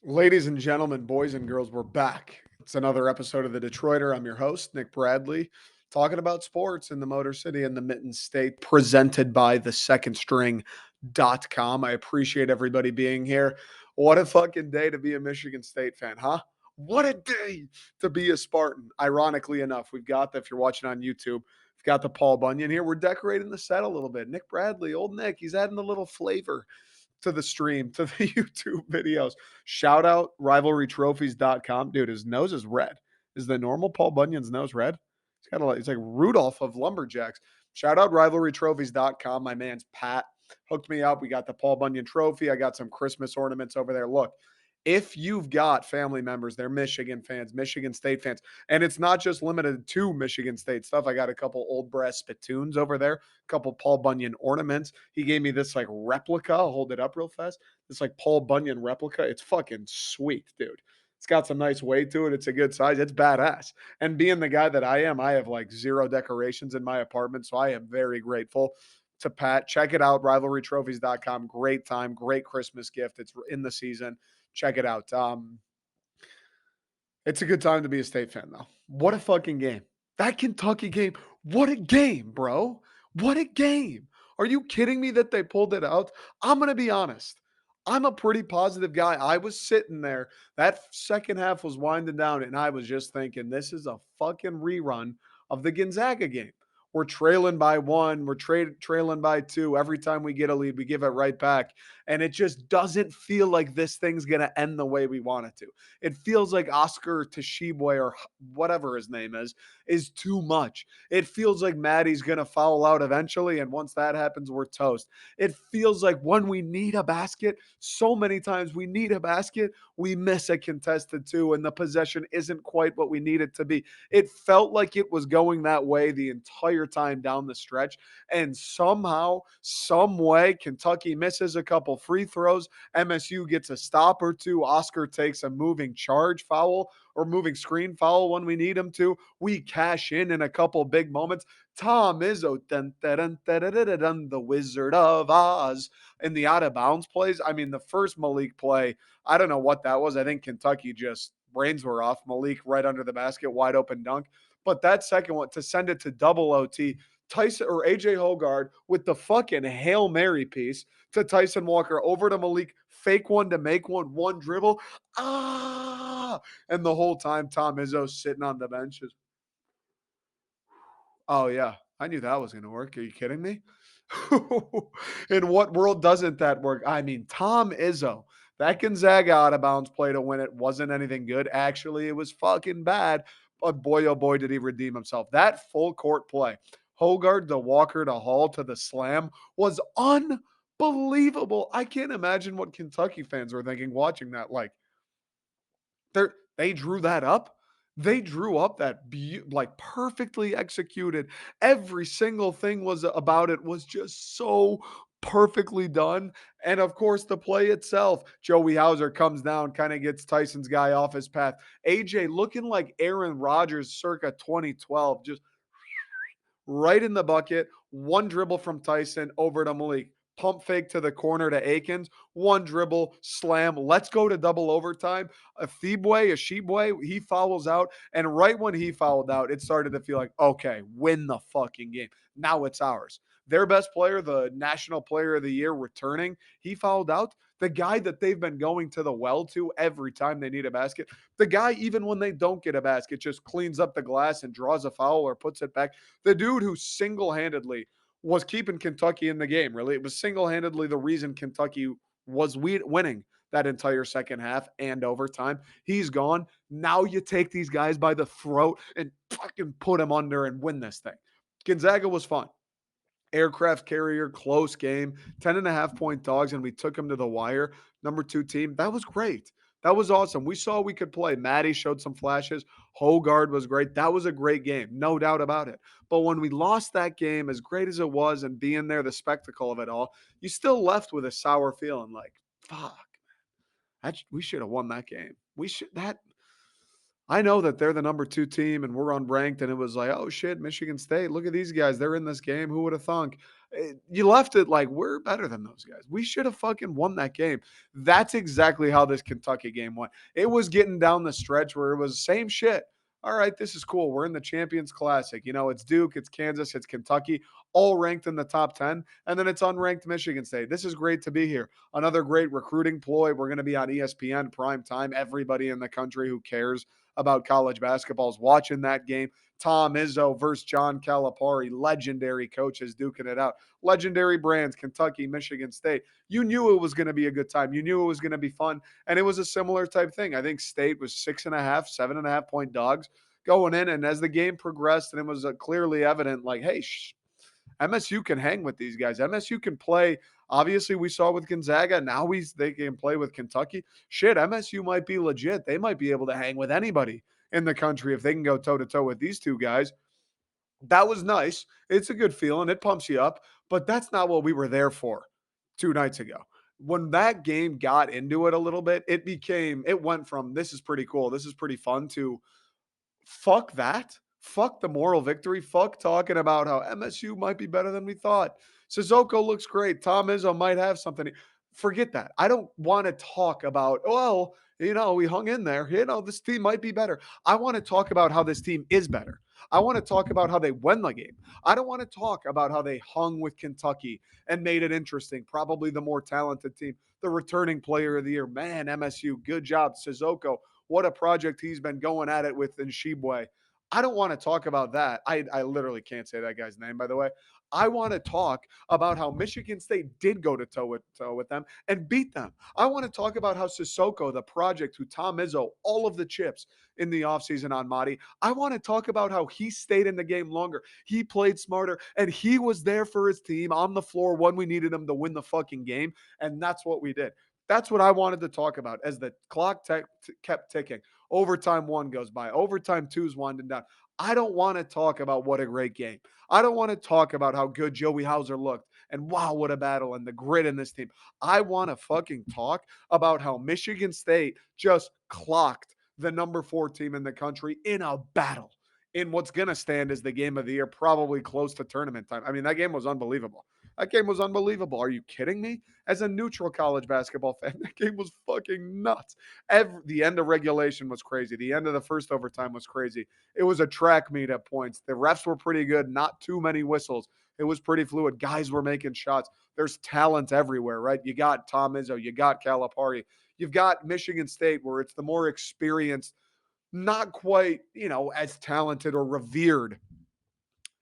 Ladies and gentlemen, boys and girls, we're back. It's another episode of The Detroiter. I'm your host, Nick Bradley, talking about sports in the Motor City and the Mitten State, presented by the secondstring.com. I appreciate everybody being here. What a fucking day to be a Michigan State fan, huh? What a day to be a Spartan. Ironically enough, if you're watching on YouTube, we've got the Paul Bunyan here. We're decorating the set a little bit. Nick Bradley, old Nick, he's adding a little flavor to the stream, to the YouTube videos. Shout out rivalrytrophies.com. Dude, his nose is red. Is the normal Paul Bunyan's nose red? He's like Rudolph of Lumberjacks. Shout out rivalrytrophies.com. My man's Pat hooked me up. We got the Paul Bunyan trophy. I got some Christmas ornaments over there. Look, if you've got family members, they're Michigan fans, Michigan State fans, and it's not just limited to Michigan State stuff. I got a couple old brass spittoons over there, a couple Paul Bunyan ornaments. He gave me this like replica. I'll hold it up real fast. This like Paul Bunyan replica. It's fucking sweet, dude. It's got some nice weight to it. It's a good size. It's badass. And being the guy that I am, I have like zero decorations in my apartment. So I am very grateful to Pat. Check it out, rivalrytrophies.com. Great time, great Christmas gift. It's in the season. Check it out. It's a good time to be a State fan, though. What a fucking game. That Kentucky game. What a game, bro. What a game. Are you kidding me that they pulled it out? I'm going to be honest. I'm a pretty positive guy. I was sitting there. That second half was winding down, and I was just thinking, this is a fucking rerun of the Gonzaga game. We're trailing by one. We're trailing by two. Every time we get a lead, we give it right back. And it just doesn't feel like this thing's going to end the way we want it to. It feels like Oscar Toshibwe or whatever his name is too much. It feels like Maddie's going to foul out eventually. And once that happens, we're toast. It feels like when we need a basket, so many times we need a basket, we miss a contested two, and the possession isn't quite what we need it to be. It felt like it was going that way the entire time down the stretch. And somehow, some way, Kentucky misses a couple free throws. MSU gets a stop or two. Oscar takes a moving charge foul or moving screen foul when we need him to. We cash in a couple big moments. Tom Izzo, dun, dun, dun, dun, dun, dun, dun, the Wizard of Oz, in the out of bounds plays. I mean, the first Malik play, I don't know what that was. I think Kentucky just brains were off. Malik right under the basket, wide open dunk. But that second one to send it to double OT, Tyson or AJ Hogard with the fucking Hail Mary piece to Tyson Walker over to Malik, fake one to make one dribble. And the whole time Tom Izzo's sitting on the benches. Oh yeah, I knew that was going to work. Are you kidding me? In what world doesn't that work? I mean, Tom Izzo, that Gonzaga out of bounds play to win it wasn't anything good. Actually, it was fucking bad. But boy, oh boy, did he redeem himself. That full court play, Hogard to Walker to Hall to the slam, was unbelievable. I can't imagine what Kentucky fans were thinking watching that. Like, they drew that up. They drew up that like perfectly executed. Every single thing was about it was just so perfectly done. And of course, the play itself, Joey Hauser comes down, kind of gets Tyson's guy off his path. AJ looking like Aaron Rodgers circa 2012, just right in the bucket. One dribble from Tyson over to Malik. Pump fake to the corner to Akins. One dribble, slam. Let's go to double overtime. A Shebue, he fouls out. And right when he fouled out, it started to feel like, okay, win the fucking game. Now it's ours. Their best player, the national player of the year returning, he fouled out. The guy that they've been going to the well to every time they need a basket. The guy, even when they don't get a basket, just cleans up the glass and draws a foul or puts it back. The dude who single-handedly was keeping Kentucky in the game, really. It was single-handedly the reason Kentucky was winning that entire second half and overtime. He's gone. Now you take these guys by the throat and fucking put them under and win this thing. Gonzaga was fun. Aircraft carrier, close game, 10.5 point dogs, and we took them to the wire. Number two team. That was great. That was awesome. We saw we could play. Maddie showed some flashes. Hogard was great. That was a great game, no doubt about it. But when we lost that game, as great as it was, and being there, the spectacle of it all, you still left with a sour feeling like, fuck, we should have won that game. We should that. I know that they're the number 2 team and we're unranked, and it was like, "Oh, shit, Michigan State, look at these guys, they're in this game, who would have thunk?" You left it like, "We're better than those guys. We should have fucking won that game." That's exactly how this Kentucky game went. It was getting down the stretch where it was same shit. "All right, this is cool. We're in the Champions Classic." It's Duke, it's Kansas, it's Kentucky, all ranked in the top 10, and then it's unranked Michigan State. This is great to be here. Another great recruiting ploy. We're gonna be on ESPN prime time. Everybody in the country who cares about college basketball is watching that game. Tom Izzo versus John Calipari, legendary coaches duking it out. Legendary brands, Kentucky, Michigan State. You knew it was going to be a good time. You knew it was going to be fun. And it was a similar type thing. I think State was 6.5, 7.5 point dogs going in. And as the game progressed, and it was clearly evident, like, hey, MSU can hang with these guys. MSU can play. Obviously, we saw with Gonzaga. Now they can play with Kentucky. Shit, MSU might be legit. They might be able to hang with anybody in the country if they can go toe to toe with these two guys. That was nice. It's a good feeling. It pumps you up, but that's not what we were there for 2 nights ago. When that game got into it a little bit, it went from this is pretty cool, this is pretty fun to fuck that. Fuck the moral victory. Fuck talking about how MSU might be better than we thought. Sissoko looks great. Tom Izzo might have something. Forget that. I don't want to talk about, well, we hung in there. This team might be better. I want to talk about how this team is better. I want to talk about how they won the game. I don't want to talk about how they hung with Kentucky and made it interesting. Probably the more talented team, the returning player of the year. Man, MSU, good job. Sissoko, what a project he's been going at it with in Shibwe. I don't want to talk about that. I literally can't say that guy's name, by the way. I want to talk about how Michigan State did go to toe with them and beat them. I want to talk about how Sissoko, the project, who Tom Izzo, all of the chips in the offseason on Madi. I want to talk about how he stayed in the game longer. He played smarter and he was there for his team on the floor when we needed him to win the fucking game. And that's what we did. That's what I wanted to talk about as the clock kept ticking. Overtime one goes by. Overtime two's winding down. I don't want to talk about what a great game. I don't want to talk about how good Joey Hauser looked and wow, what a battle and the grit in this team. I want to fucking talk about how Michigan State just clocked the number 4 team in the country in a battle in what's going to stand as the game of the year, probably close to tournament time. I mean, that game was unbelievable. That game was unbelievable. Are you kidding me? As a neutral college basketball fan, that game was fucking nuts. The end of regulation was crazy. The end of the first overtime was crazy. It was a track meet at points. The refs were pretty good, not too many whistles. It was pretty fluid. Guys were making shots. There's talent everywhere, right? You got Tom Izzo, you got Calipari, you've got Michigan State, where it's the more experienced, not quite, as talented or revered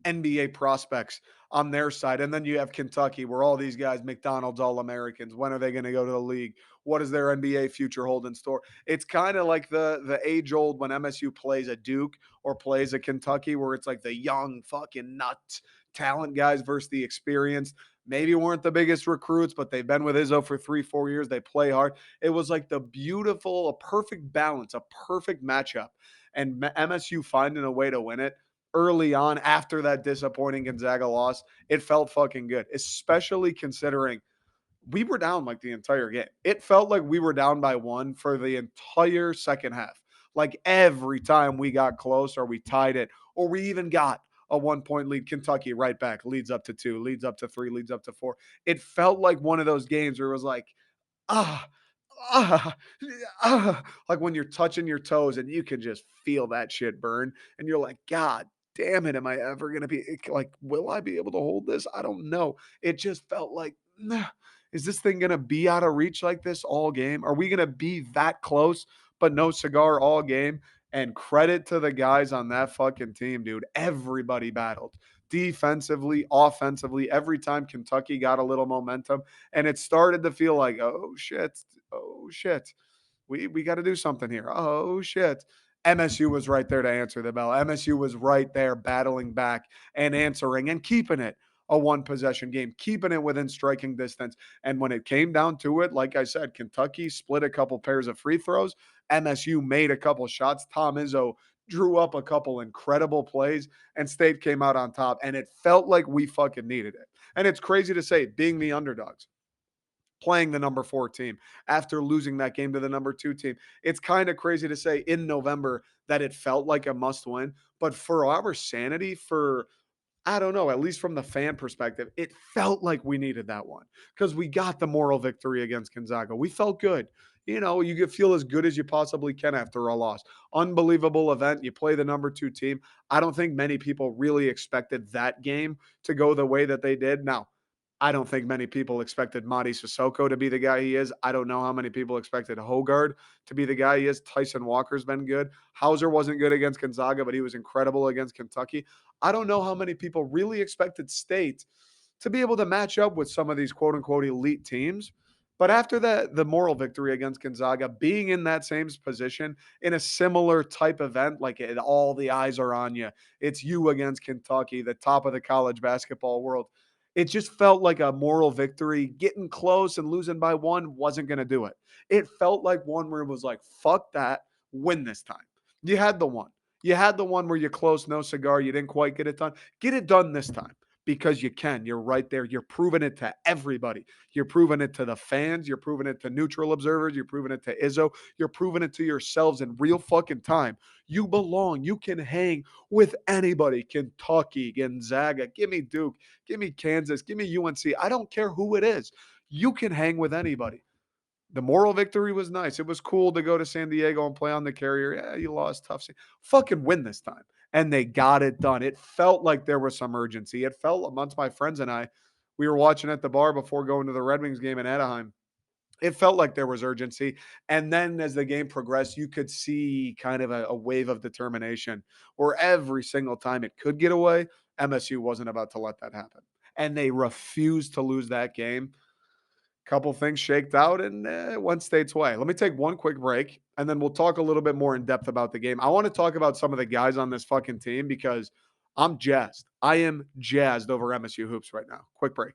NBA prospects on their side. And then you have Kentucky, where all these guys, McDonald's All Americans, when are they going to go to the league? What does their NBA future hold in store? It's kind of like the age old when MSU plays a Duke or plays a Kentucky, where it's like the young fucking nuts talent guys versus the experienced. Maybe weren't the biggest recruits, but they've been with Izzo for 3-4 years. They play hard. It was like a perfect balance, a perfect matchup. And MSU finding a way to win it early on after that disappointing Gonzaga loss, it felt fucking good, especially considering we were down like the entire game. It felt like we were down by 1 for the entire second half. Like every time we got close or we tied it or we even got a 1 point lead, Kentucky right back, leads up to 2, leads up to 3, leads up to 4. It felt like one of those games where it was like, ah, ah, like when you're touching your toes and you can just feel that shit burn, and you're like, God damn it, am I ever gonna be like, will I be able to hold this? I don't know. It just felt like, nah, is this thing gonna be out of reach like this all game? Are we gonna be that close, but no cigar all game? And credit to the guys on that fucking team, dude. Everybody battled defensively, offensively. Every time Kentucky got a little momentum, and it started to feel like, oh shit, we got to do something here. Oh shit. MSU was right there to answer the bell. MSU was right there battling back and answering and keeping it a one possession game, keeping it within striking distance. And when it came down to it, like I said, Kentucky split a couple pairs of free throws. MSU made a couple shots. Tom Izzo drew up a couple incredible plays, and State came out on top. And it felt like we fucking needed it. And it's crazy to say, being the underdogs, playing the number 4 team after losing that game to the number 2 team. It's kind of crazy to say in November that it felt like a must win, but for our sanity, for I don't know, at least from the fan perspective, it felt like we needed that one because we got the moral victory against Gonzaga. We felt good. You know, you could feel as good as you possibly can after a loss. Unbelievable event. You play the number 2 team. I don't think many people really expected that game to go the way that they did. Now, I don't think many people expected Madi Sissoko to be the guy he is. I don't know how many people expected Hogard to be the guy he is. Tyson Walker's been good. Hauser wasn't good against Gonzaga, but he was incredible against Kentucky. I don't know how many people really expected State to be able to match up with some of these quote unquote elite teams. But after the moral victory against Gonzaga, being in that same position in a similar type event, like all the eyes are on you, it's you against Kentucky, the top of the college basketball world. It just felt like a moral victory. Getting close and losing by one wasn't going to do it. It felt like one where it was like, fuck that, win this time. You had the one. You had the one where you're close, no cigar, you didn't quite get it done. Get it done this time because you can. You're right there. You're proving it to everybody. You're proving it to the fans. You're proving it to neutral observers. You're proving it to Izzo. You're proving it to yourselves in real fucking time. You belong. You can hang with anybody. Kentucky, Gonzaga, give me Duke, give me Kansas, give me UNC. I don't care who it is. You can hang with anybody. The moral victory was nice. It was cool to go to San Diego and play on the carrier. Yeah, you lost tough. Fucking win this time. And they got it done. It felt like there was some urgency. It felt amongst my friends and I, we were watching at the bar before going to the Red Wings game in Anaheim. It felt like there was urgency. And then as the game progressed, you could see kind of a wave of determination where every single time it could get away, MSU wasn't about to let that happen. And they refused to lose that game. Couple things shaked out and it went State's way. Let me take one quick break and then we'll talk a little bit more in depth about the game. I want to talk about some of the guys on this fucking team because I'm jazzed. I am jazzed over MSU hoops right now. Quick break.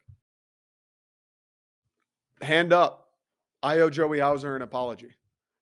Hand up. I owe Joey Hauser an apology.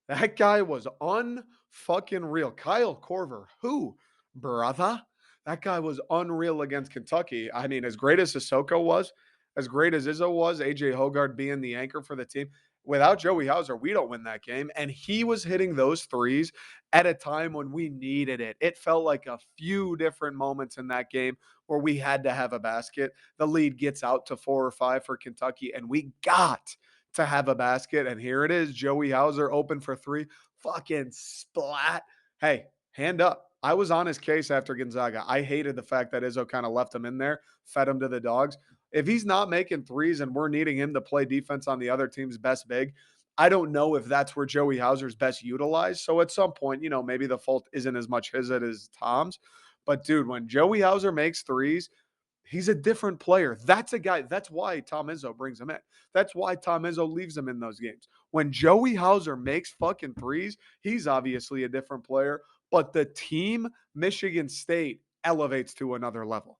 That guy was unfucking real. Kyle Korver, who, brother? That guy was unreal against Kentucky. I mean, as great as Sissoko was, as great as Izzo was, AJ Hogard being the anchor for the team, without Joey Hauser, we don't win that game. And he was hitting those threes at a time when we needed it. It felt like a few different moments in that game where we had to have a basket. The lead gets out to 4 or 5 for Kentucky, and we got to have a basket. And here it is. Joey Hauser open for three. Fucking splat. Hey, hand up. I was on his case after Gonzaga. I hated the fact that Izzo kind of left him in there, fed him to the dogs. If he's not making threes and we're needing him to play defense on the other team's best big, I don't know if that's where Joey Hauser's best utilized. So at some point, maybe the fault isn't as much his as Tom's. But dude, when Joey Hauser makes threes, he's a different player. That's a guy. That's why Tom Izzo brings him in. That's why Tom Izzo leaves him in those games. When Joey Hauser makes fucking threes, he's obviously a different player, but the team, Michigan State, elevates to another level.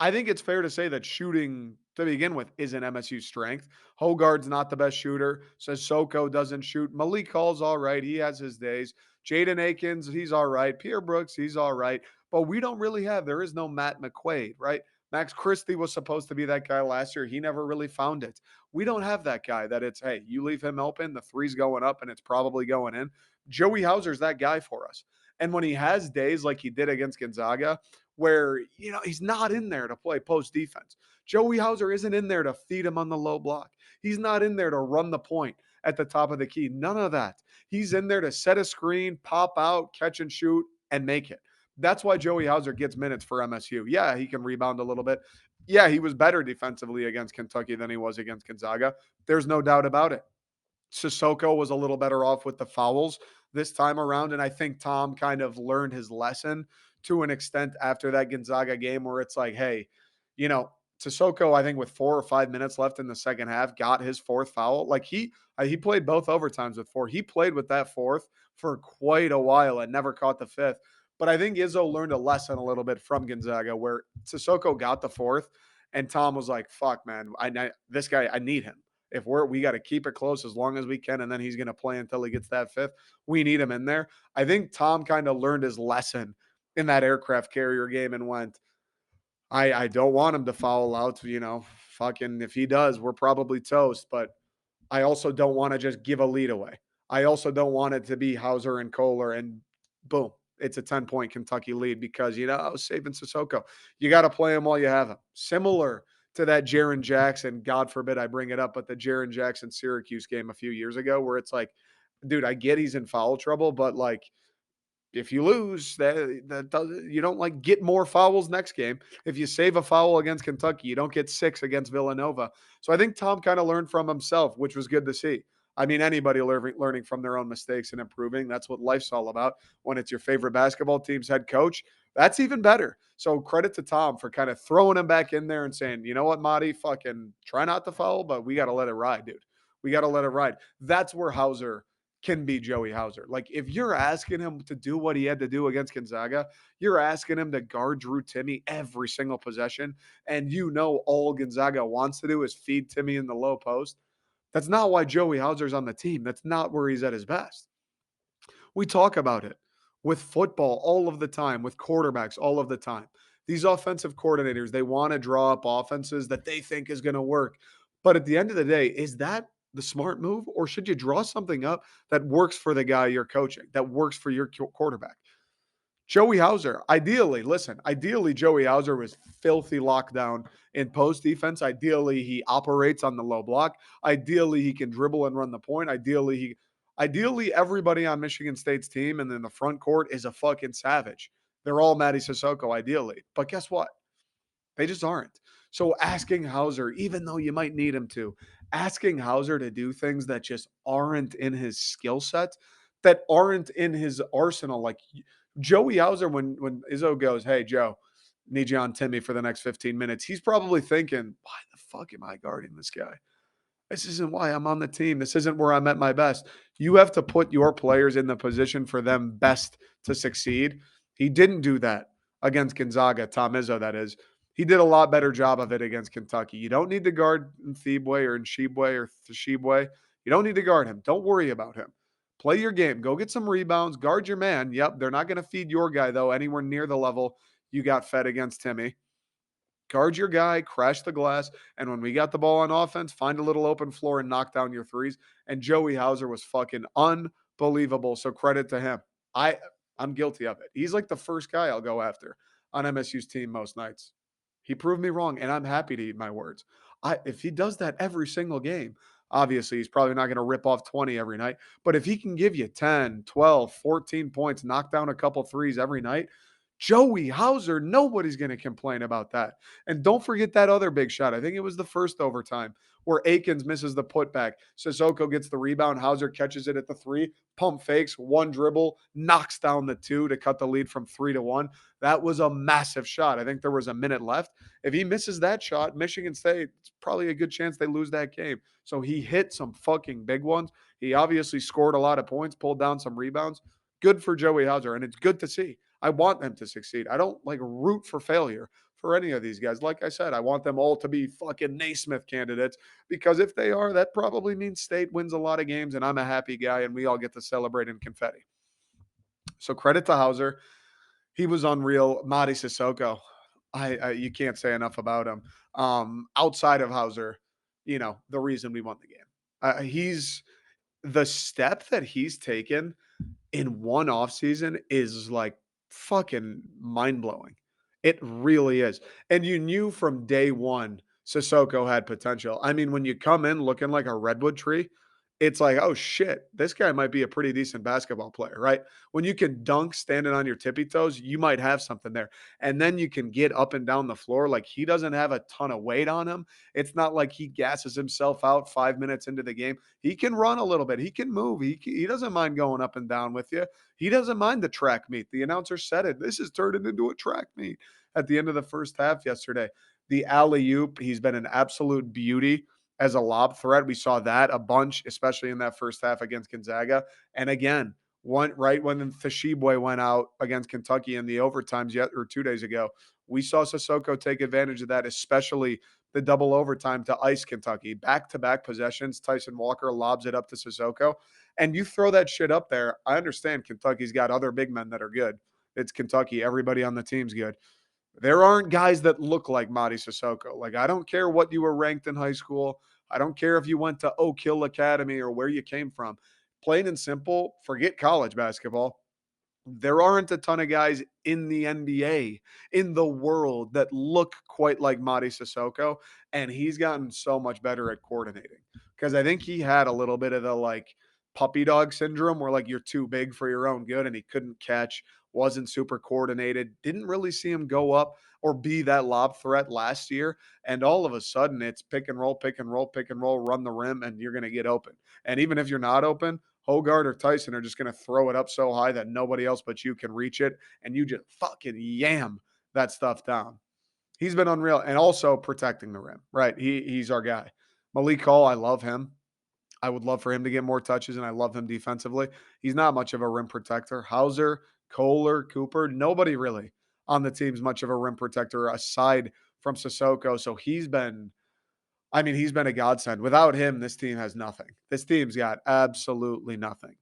I think it's fair to say that shooting to begin with isn't MSU's strength. Hogard's not the best shooter. Sissoko doesn't shoot. Malik Hall's all right. He has his days. Jaden Akins, he's all right. Pierre Brooks, he's all right. But we don't really have, there is no Matt McQuaid, right? Max Christie was supposed to be that guy last year. He never really found it. We don't have that guy that it's, hey, you leave him open, the three's going up and it's probably going in. Joey Hauser's that guy for us. And when he has days like he did against Gonzaga, where, he's not in there to play post defense. Joey Hauser isn't in there to feed him on the low block. He's not in there to run the point at the top of the key. None of that. He's in there to set a screen, pop out, catch and shoot, and make it. That's why Joey Hauser gets minutes for MSU. Yeah, he can rebound a little bit. Yeah, he was better defensively against Kentucky than he was against Gonzaga. There's no doubt about it. Sissoko was a little better off with the fouls this time around. And I think Tom kind of learned his lesson to an extent after that Gonzaga game where it's like, hey, Sissoko, I think with 4 or 5 minutes left in the second half, got his fourth foul. Like he played both overtimes with four. He played with that fourth for quite a while and never caught the fifth. But I think Izzo learned a lesson a little bit from Gonzaga where Sissoko got the fourth and Tom was like, fuck, man, this guy, I need him. If we got to keep it close as long as we can, and then he's going to play until he gets that fifth. We need him in there. I think Tom kind of learned his lesson in that aircraft carrier game and went, I don't want him to foul out. Fucking if he does, we're probably toast. But I also don't want to just give a lead away. I also don't want it to be Hauser and Kohler and boom, it's a 10-point Kentucky lead because, I was saving Sissoko. You got to play him while you have him. Similar to that Jaron Jackson, God forbid I bring it up, but the Jaron Jackson Syracuse game a few years ago where it's like, dude, I get he's in foul trouble, but like if you lose, that does you don't like get more fouls next game. If you save a foul against Kentucky, you don't get 6 against Villanova. So I think Tom kind of learned from himself, which was good to see. I mean, anybody learning from their own mistakes and improving, that's what life's all about. When it's your favorite basketball team's head coach, that's even better. So credit to Tom for kind of throwing him back in there and saying, you know what, Marty, fucking try not to foul, but we got to let it ride, dude. We got to let it ride. That's where Hauser can be Joey Hauser. Like if you're asking him to do what he had to do against Gonzaga, you're asking him to guard Drew Timmy every single possession, and all Gonzaga wants to do is feed Timmy in the low post. That's not why Joey Hauser's on the team. That's not where he's at his best. We talk about it with football all of the time, with quarterbacks all of the time. These offensive coordinators, they want to draw up offenses that they think is going to work. But at the end of the day, is that the smart move? Or should you draw something up that works for the guy you're coaching, that works for your quarterback? Joey Hauser, ideally, Joey Hauser was filthy lockdown in post defense. Ideally, he operates on the low block. Ideally, he can dribble and run the point. Ideally, everybody on Michigan State's team and then the front court is a fucking savage. They're all Matty Sissoko, ideally. But guess what? They just aren't. So asking Hauser, even though you might need him to, asking Hauser to do things that just aren't in his skill set, that aren't in his arsenal. Like Joey Hauser, when Izzo goes, "Hey Joe, need you on Timmy for the next 15 minutes," he's probably thinking, "Why the fuck am I guarding this guy? This isn't why I'm on the team. This isn't where I'm at my best." You have to put your players in the position for them best to succeed. He didn't do that against Gonzaga, Tom Izzo, that is. He did a lot better job of it against Kentucky. You don't need to guard Thebeway or Nshibwe or Theshibwe. You don't need to guard him. Don't worry about him. Play your game. Go get some rebounds. Guard your man. Yep, they're not going to feed your guy, though, anywhere near the level you got fed against Timmy. Guard your guy, crash the glass, and when we got the ball on offense, find a little open floor and knock down your threes. And Joey Hauser was fucking unbelievable. So credit to him. I I'm guilty of it. He's like the first guy I'll go after on MSU's team most nights. He proved me wrong, and I'm happy to eat my words. If he does that every single game, obviously he's probably not going to rip off 20 every night. But if he can give you 10, 12, 14 points, knock down a couple threes every night, Joey Hauser, nobody's going to complain about that. And don't forget that other big shot. I think it was the first overtime where Akins misses the putback. Sissoko gets the rebound. Hauser catches it at the three, pump fakes, one dribble, knocks down the two to cut the lead from 3-1. That was a massive shot. I think there was a minute left. If he misses that shot, Michigan State, it's probably a good chance they lose that game. So he hit some fucking big ones. He obviously scored a lot of points, pulled down some rebounds. Good for Joey Hauser, and it's good to see. I want them to succeed. I don't like root for failure for any of these guys. Like I said, I want them all to be fucking Naismith candidates because if they are, that probably means State wins a lot of games and I'm a happy guy and we all get to celebrate in confetti. So credit to Hauser. He was unreal. Madi Sissoko. You can't say enough about him. Outside of Hauser, the reason we won the game. He's the step that he's taken in one offseason is like fucking mind blowing. It really is. And you knew from day one Sissoko had potential. I mean, when you come in looking like a redwood tree, it's like, oh shit, this guy might be a pretty decent basketball player, right? When you can dunk standing on your tippy toes, you might have something there. And then you can get up and down the floor. Like he doesn't have a ton of weight on him. It's not like he gasses himself out 5 minutes into the game. He can run a little bit. He can move. He doesn't mind going up and down with you. He doesn't mind the track meet. The announcer said it. This is turned into a track meet at the end of the first half yesterday. The alley oop, he's been an absolute beauty as a lob threat. We saw that a bunch, especially in that first half against Gonzaga. And again, right when Theshibwe went out against Kentucky in the overtimes 2 days ago, we saw Sissoko take advantage of that, especially the double overtime to ice Kentucky. Back-to-back possessions, Tyson Walker lobs it up to Sissoko. And you throw that shit up there. I understand Kentucky's got other big men that are good. It's Kentucky. Everybody on the team's good. There aren't guys that look like Madi Sissoko. Like, I don't care what you were ranked in high school. I don't care if you went to Oak Hill Academy or where you came from. Plain and simple, forget college basketball. There aren't a ton of guys in the NBA, in the world, that look quite like Madi Sissoko, and he's gotten so much better at coordinating. Because I think he had a little bit of the, like, puppy dog syndrome where, like, you're too big for your own good, and he couldn't catch, wasn't super coordinated, didn't really see him go up or be that lob threat last year, and all of a sudden, it's pick and roll, pick and roll, pick and roll, run the rim, and you're gonna get open. And even if you're not open, Hogard or Tyson are just going to throw it up so high that nobody else but you can reach it, and you just fucking yam that stuff down. He's been unreal, and also protecting the rim. Right, he's our guy. Malik Hall, I love him. I would love for him to get more touches, and I love him defensively. He's not much of a rim protector. Hauser, Kohler, Cooper, nobody really on the team's much of a rim protector aside from Sissoko. So he's been a godsend. Without him, this team has nothing. This team's got absolutely nothing.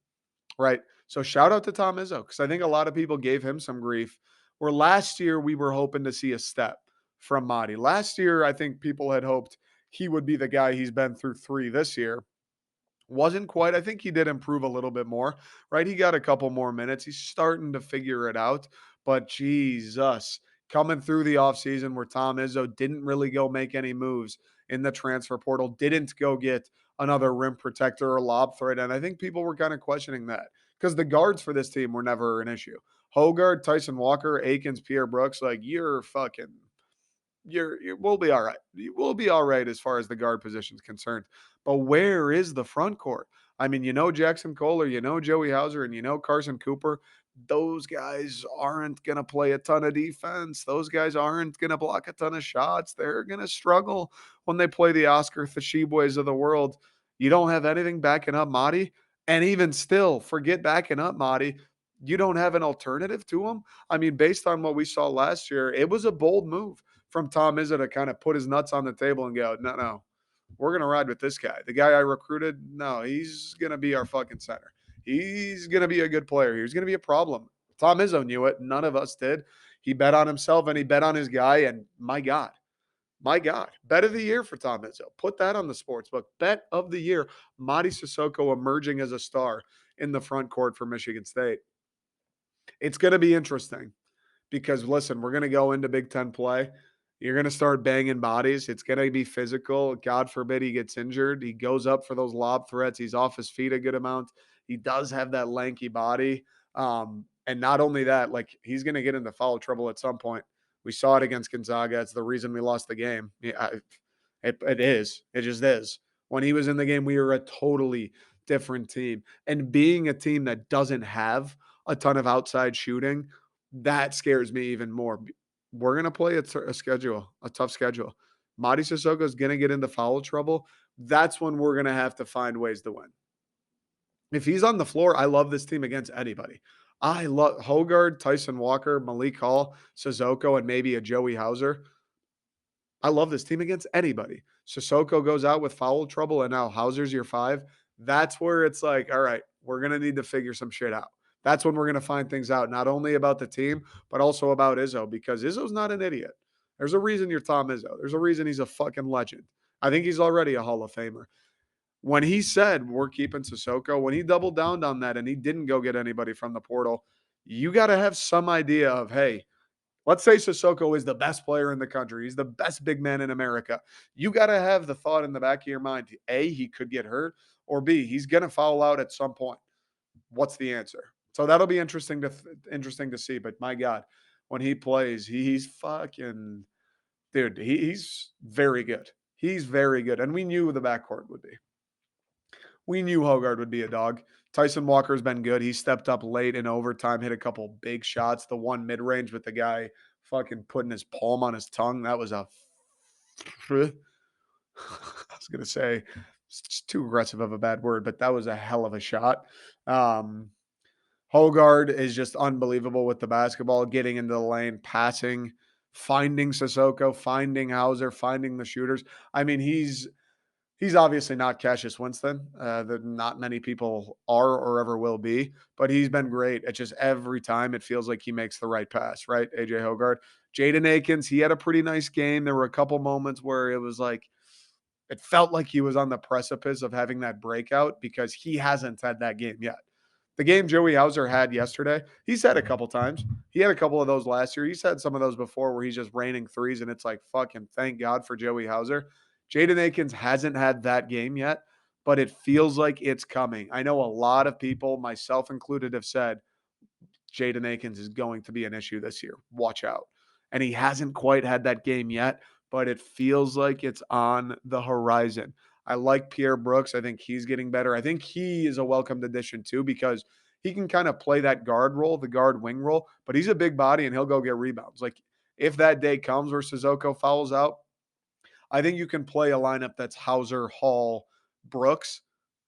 Right. So shout out to Tom Izzo, because I think a lot of people gave him some grief. Where last year we were hoping to see a step from Madi. Last year, I think people had hoped he would be the guy he's been through 3 this year. Wasn't quite. I think he did improve a little bit more, right? He got a couple more minutes. He's starting to figure it out. But Jesus, coming through the offseason where Tom Izzo didn't really go make any moves in the transfer portal, didn't go get another rim protector or lob threat. And I think people were kind of questioning that because the guards for this team were never an issue. Hogard, Tyson Walker, Akins, Pierre Brooks, like, we'll be all right. We'll be all right as far as the guard position is concerned. But where is the front court? I mean, Jackson Kohler, Joey Hauser, and Carson Cooper. Those guys aren't going to play a ton of defense. Those guys aren't going to block a ton of shots. They're going to struggle when they play the Oscar Tshiebwes of the world. You don't have anything backing up Madi. And even still, forget backing up Madi. You don't have an alternative to him. I mean, based on what we saw last year, it was a bold move from Tom Izzo to kind of put his nuts on the table and go, no, we're going to ride with this guy. The guy I recruited, no, he's going to be our fucking center. He's going to be a good player. He's going to be a problem. Tom Izzo knew it. None of us did. He bet on himself and he bet on his guy. And my God, bet of the year for Tom Izzo. Put that on the sports book. Bet of the year, Madi Sissoko emerging as a star in the front court for Michigan State. It's going to be interesting because, listen, we're going to go into Big Ten play. You're going to start banging bodies. It's going to be physical. God forbid he gets injured. He goes up for those lob threats. He's off his feet a good amount. He does have that lanky body. And not only that, like, he's going to get into foul trouble at some point. We saw it against Gonzaga. It's the reason we lost the game. Yeah, it is. It just is. When he was in the game, we were a totally different team. And being a team that doesn't have a ton of outside shooting, that scares me even more. We're going to play a tough schedule. Madi Sissoko is going to get into foul trouble. That's when we're going to have to find ways to win. If he's on the floor, I love this team against anybody. I love Hogard, Tyson Walker, Malik Hall, Sissoko, and maybe a Joey Hauser. I love this team against anybody. Sissoko goes out with foul trouble, and now Hauser's your 5. That's where it's like, all right, we're going to need to figure some shit out. That's when we're going to find things out, not only about the team, but also about Izzo, because Izzo's not an idiot. There's a reason you're Tom Izzo. There's a reason he's a fucking legend. I think he's already a Hall of Famer. When he said we're keeping Sissoko, when he doubled down on that and he didn't go get anybody from the portal, you got to have some idea of, hey, let's say Sissoko is the best player in the country. He's the best big man in America. You got to have the thought in the back of your mind, A, he could get hurt, or B, he's going to foul out at some point. What's the answer? So that'll be interesting to see. But my God, when he plays, he's fucking dude. He's very good. He's very good, and we knew the backcourt would be. We knew Hogard would be a dog. Tyson Walker's been good. He stepped up late in overtime, hit a couple big shots. The one mid range with the guy fucking putting his palm on his tongue. That was a. I was gonna say it's too aggressive of a bad word, but that was a hell of a shot. Um, Hogard is just unbelievable with the basketball, getting into the lane, passing, finding Sissoko, finding Hauser, finding the shooters. I mean, he's obviously not Cassius Winston. That not many people are or ever will be, but he's been great. It's just every time it feels like he makes the right pass, right? AJ Hogard. Jaden Akins, he had a pretty nice game. There were a couple moments where it was like, It felt like he was on the precipice of having that breakout because he hasn't had that game yet. The game Joey Hauser had yesterday, he's had a couple times. He had a couple of those last year. He's had some of those before where he's just raining threes, and it's like, fucking thank God for Joey Hauser. Jaden Akins hasn't had that game yet, but it feels like it's coming. I know a lot of people, myself included, have said Jaden Akins is going to be an issue this year. Watch out. And he hasn't quite had that game yet, but it feels like it's on the horizon. I like Pierre Brooks. I think he's getting better. I think he is a welcomed addition too because he can kind of play that guard role, the guard wing role, but he's a big body and he'll go get rebounds. Like if that day comes where Sissoko fouls out, I think you can play a lineup that's Hauser, Hall, Brooks,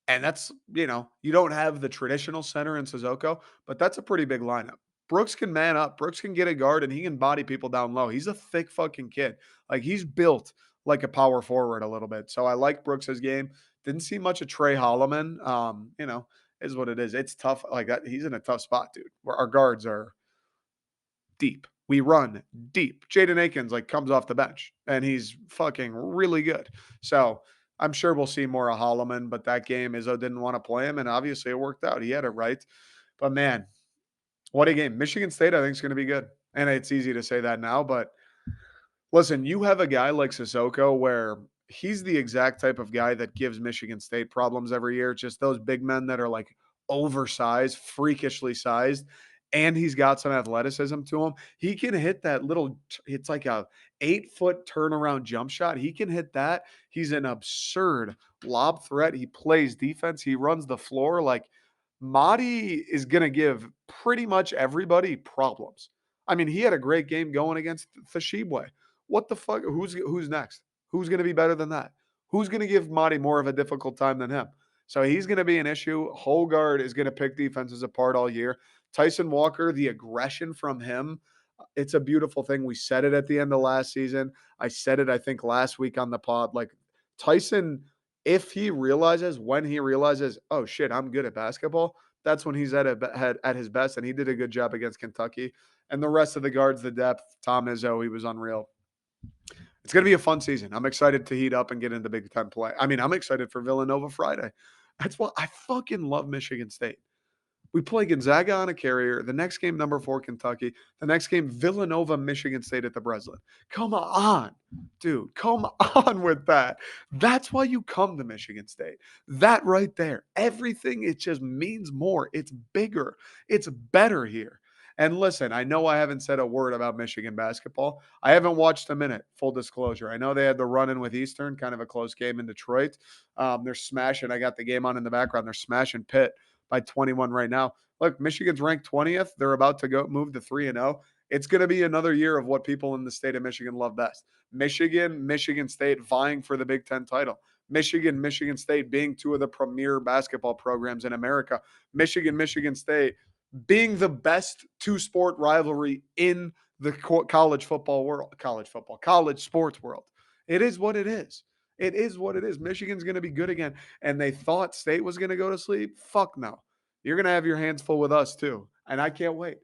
and that's, you don't have the traditional center in Sissoko, but that's a pretty big lineup. Brooks can man up. Brooks can get a guard and he can body people down low. He's a thick fucking kid. Like he's built like a power forward a little bit. So I like Brooks's game. Didn't see much of Trey Holloman. Is what it is. It's tough. Like that, he's in a tough spot, dude. Where our guards are deep. We run deep. Jaden Akins like comes off the bench and he's fucking really good. So I'm sure we'll see more of Holloman, but that game Izzo didn't want to play him, and obviously it worked out. He had it right. But man, what a game. Michigan State, I think, is going to be good. And it's easy to say that now, but listen, you have a guy like Sissoko where he's the exact type of guy that gives Michigan State problems every year. Just those big men that are like oversized, freakishly sized, and he's got some athleticism to him. He can hit that little, it's like a 8 foot turnaround jump shot. He can hit that. He's an absurd lob threat. He plays defense. He runs the floor. Like Mahdi is going to give pretty much everybody problems. I mean, he had a great game going against Thashibwe. What the fuck? Who's next? Who's going to be better than that? Who's going to give Mahdi more of a difficult time than him? So he's going to be an issue. Holgard is going to pick defenses apart all year. Tyson Walker, the aggression from him, it's a beautiful thing. We said it at the end of last season. I said it, I think, last week on the pod. Like Tyson, if he realizes, when he realizes, oh shit, I'm good at basketball, that's when he's at his best. And he did a good job against Kentucky. And the rest of the guards, the depth, Tom Izzo, he was unreal. It's going to be a fun season. I'm excited to heat up and get into Big Ten play. I mean, I'm excited for Villanova Friday. That's why I fucking love Michigan State. We play Gonzaga on a carrier. The next game, number 4, Kentucky. The next game, Villanova, Michigan State at the Breslin. Come on, dude. Come on with that. That's why you come to Michigan State. That right there. Everything, it just means more. It's bigger. It's better here. And listen, I know I haven't said a word about Michigan basketball. I haven't watched a minute, full disclosure. I know they had the run in with Eastern, kind of a close game in Detroit. They're smashing. I got the game on in the background. They're smashing Pitt by 21 right now. Look, Michigan's ranked 20th. They're about to go move to 3-0. It's going to be another year of what people in the state of Michigan love best. Michigan, Michigan State vying for the Big Ten title. Michigan, Michigan State being two of the premier basketball programs in America. Michigan, Michigan State being the best two-sport rivalry in the college football world, college sports world. It is what it is. It is what it is. Michigan's going to be good again. And they thought State was going to go to sleep. Fuck no. You're going to have your hands full with us too. And I can't wait.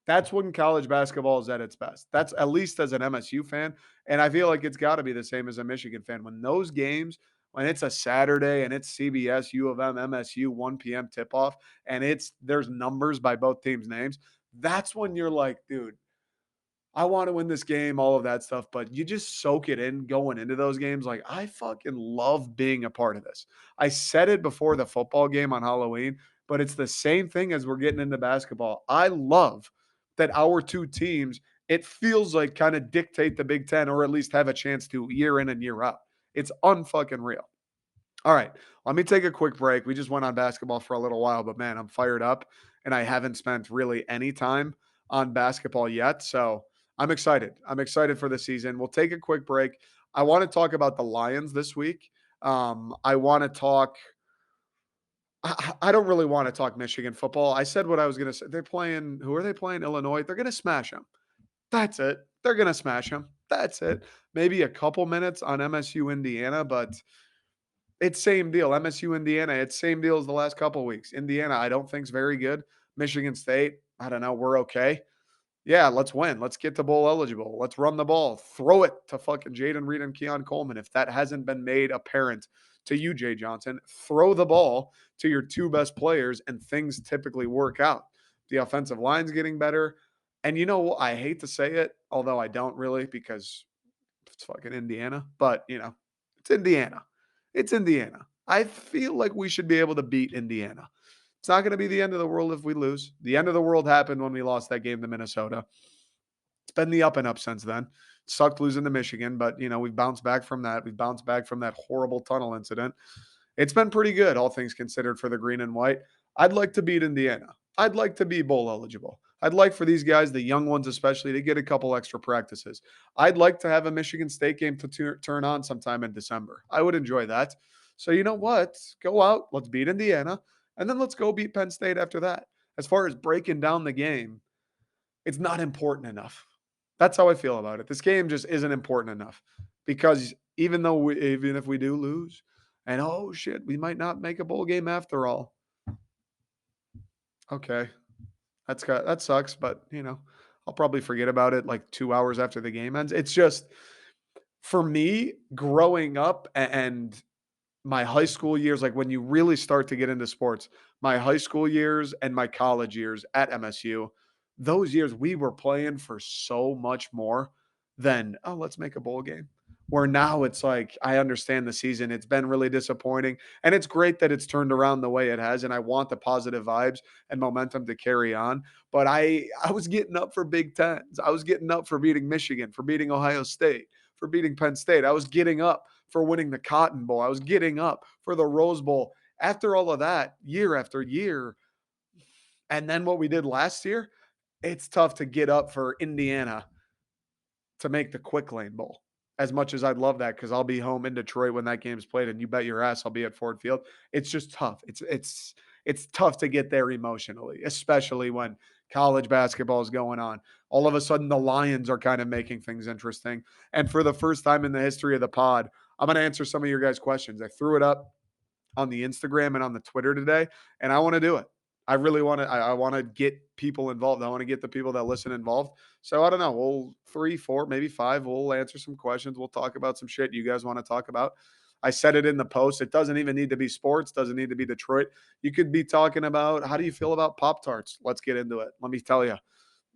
That's when college basketball is at its best. That's at least as an MSU fan. And I feel like it's got to be the same as a Michigan fan. When those games, when it's a Saturday and it's CBS, U of M, MSU, 1 p.m. tip off, and there's numbers by both teams' names, that's when you're like, dude, I want to win this game, all of that stuff, but you just soak it in going into those games. Like, I fucking love being a part of this. I said it before the football game on Halloween, but it's the same thing as we're getting into basketball. I love that our two teams, it feels like, kind of dictate the Big Ten, or at least have a chance to, year in and year out. It's unfucking real. All right, let me take a quick break. We just went on basketball for a little while, but man, I'm fired up and I haven't spent really any time on basketball yet. So I'm excited. I'm excited for the season. We'll take a quick break. I want to talk about the Lions this week. I want to talk. I don't really want to talk Michigan football. I said what I was going to say. They're playing. Who are they playing? Illinois. They're going to smash them. That's it. They're going to smash them. That's it. Maybe a couple minutes on MSU Indiana, but it's same deal. MSU, Indiana, it's same deal as the last couple of weeks. Indiana, I don't think is very good. Michigan State, I don't know. We're okay. Yeah, let's win. Let's get to bowl eligible. Let's run the ball. Throw it to fucking Jaden Reed and Keon Coleman. If that hasn't been made apparent to you, Jay Johnson, throw the ball to your two best players and things typically work out. The offensive line's getting better. And I hate to say it, although I don't really because it's fucking Indiana, but it's Indiana. It's Indiana. I feel like we should be able to beat Indiana. It's not going to be the end of the world if we lose. The end of the world happened when we lost that game to Minnesota. It's been the up and up since then. It sucked losing to Michigan, but we've bounced back from that. We've bounced back from that horrible tunnel incident. It's been pretty good, all things considered, for the green and white. I'd like to beat Indiana. I'd like to be bowl eligible. I'd like for these guys, the young ones especially, to get a couple extra practices. I'd like to have a Michigan State game to turn on sometime in December. I would enjoy that. So you know what? Go out, let's beat Indiana, and then let's go beat Penn State after that. As far as breaking down the game, it's not important enough. That's how I feel about it. This game just isn't important enough because even if we do lose, and oh shit, we might not make a bowl game after all. Okay, that sucks, but I'll probably forget about it like 2 hours after the game ends. It's just for me growing up and my high school years, like when you really start to get into sports, my high school years and my college years at MSU, those years we were playing for so much more than, oh, let's make a bowl game. Where now it's like, I understand the season. It's been really disappointing. And it's great that it's turned around the way it has. And I want the positive vibes and momentum to carry on. But I was getting up for Big Tens. I was getting up for beating Michigan, for beating Ohio State, for beating Penn State. I was getting up for winning the Cotton Bowl. I was getting up for the Rose Bowl. After all of that, year after year, and then what we did last year, it's tough to get up for Indiana to make the Quick Lane Bowl. As much as I'd love that, because I'll be home in Detroit when that game's played, and you bet your ass I'll be at Ford Field. It's just tough. It's tough to get there emotionally, especially when college basketball is going on. All of a sudden, the Lions are kind of making things interesting. And for the first time in the history of the pod, I'm going to answer some of your guys' questions. I threw it up on the Instagram and on the Twitter today, and I want to do it. I really want to. I want to get people involved. I want to get the people that listen involved. So I don't know. We'll 3, 4, maybe 5. We'll answer some questions. We'll talk about some shit you guys want to talk about. I said it in the post. It doesn't even need to be sports. Doesn't need to be Detroit. You could be talking about how do you feel about Pop Tarts. Let's get into it. Let me tell you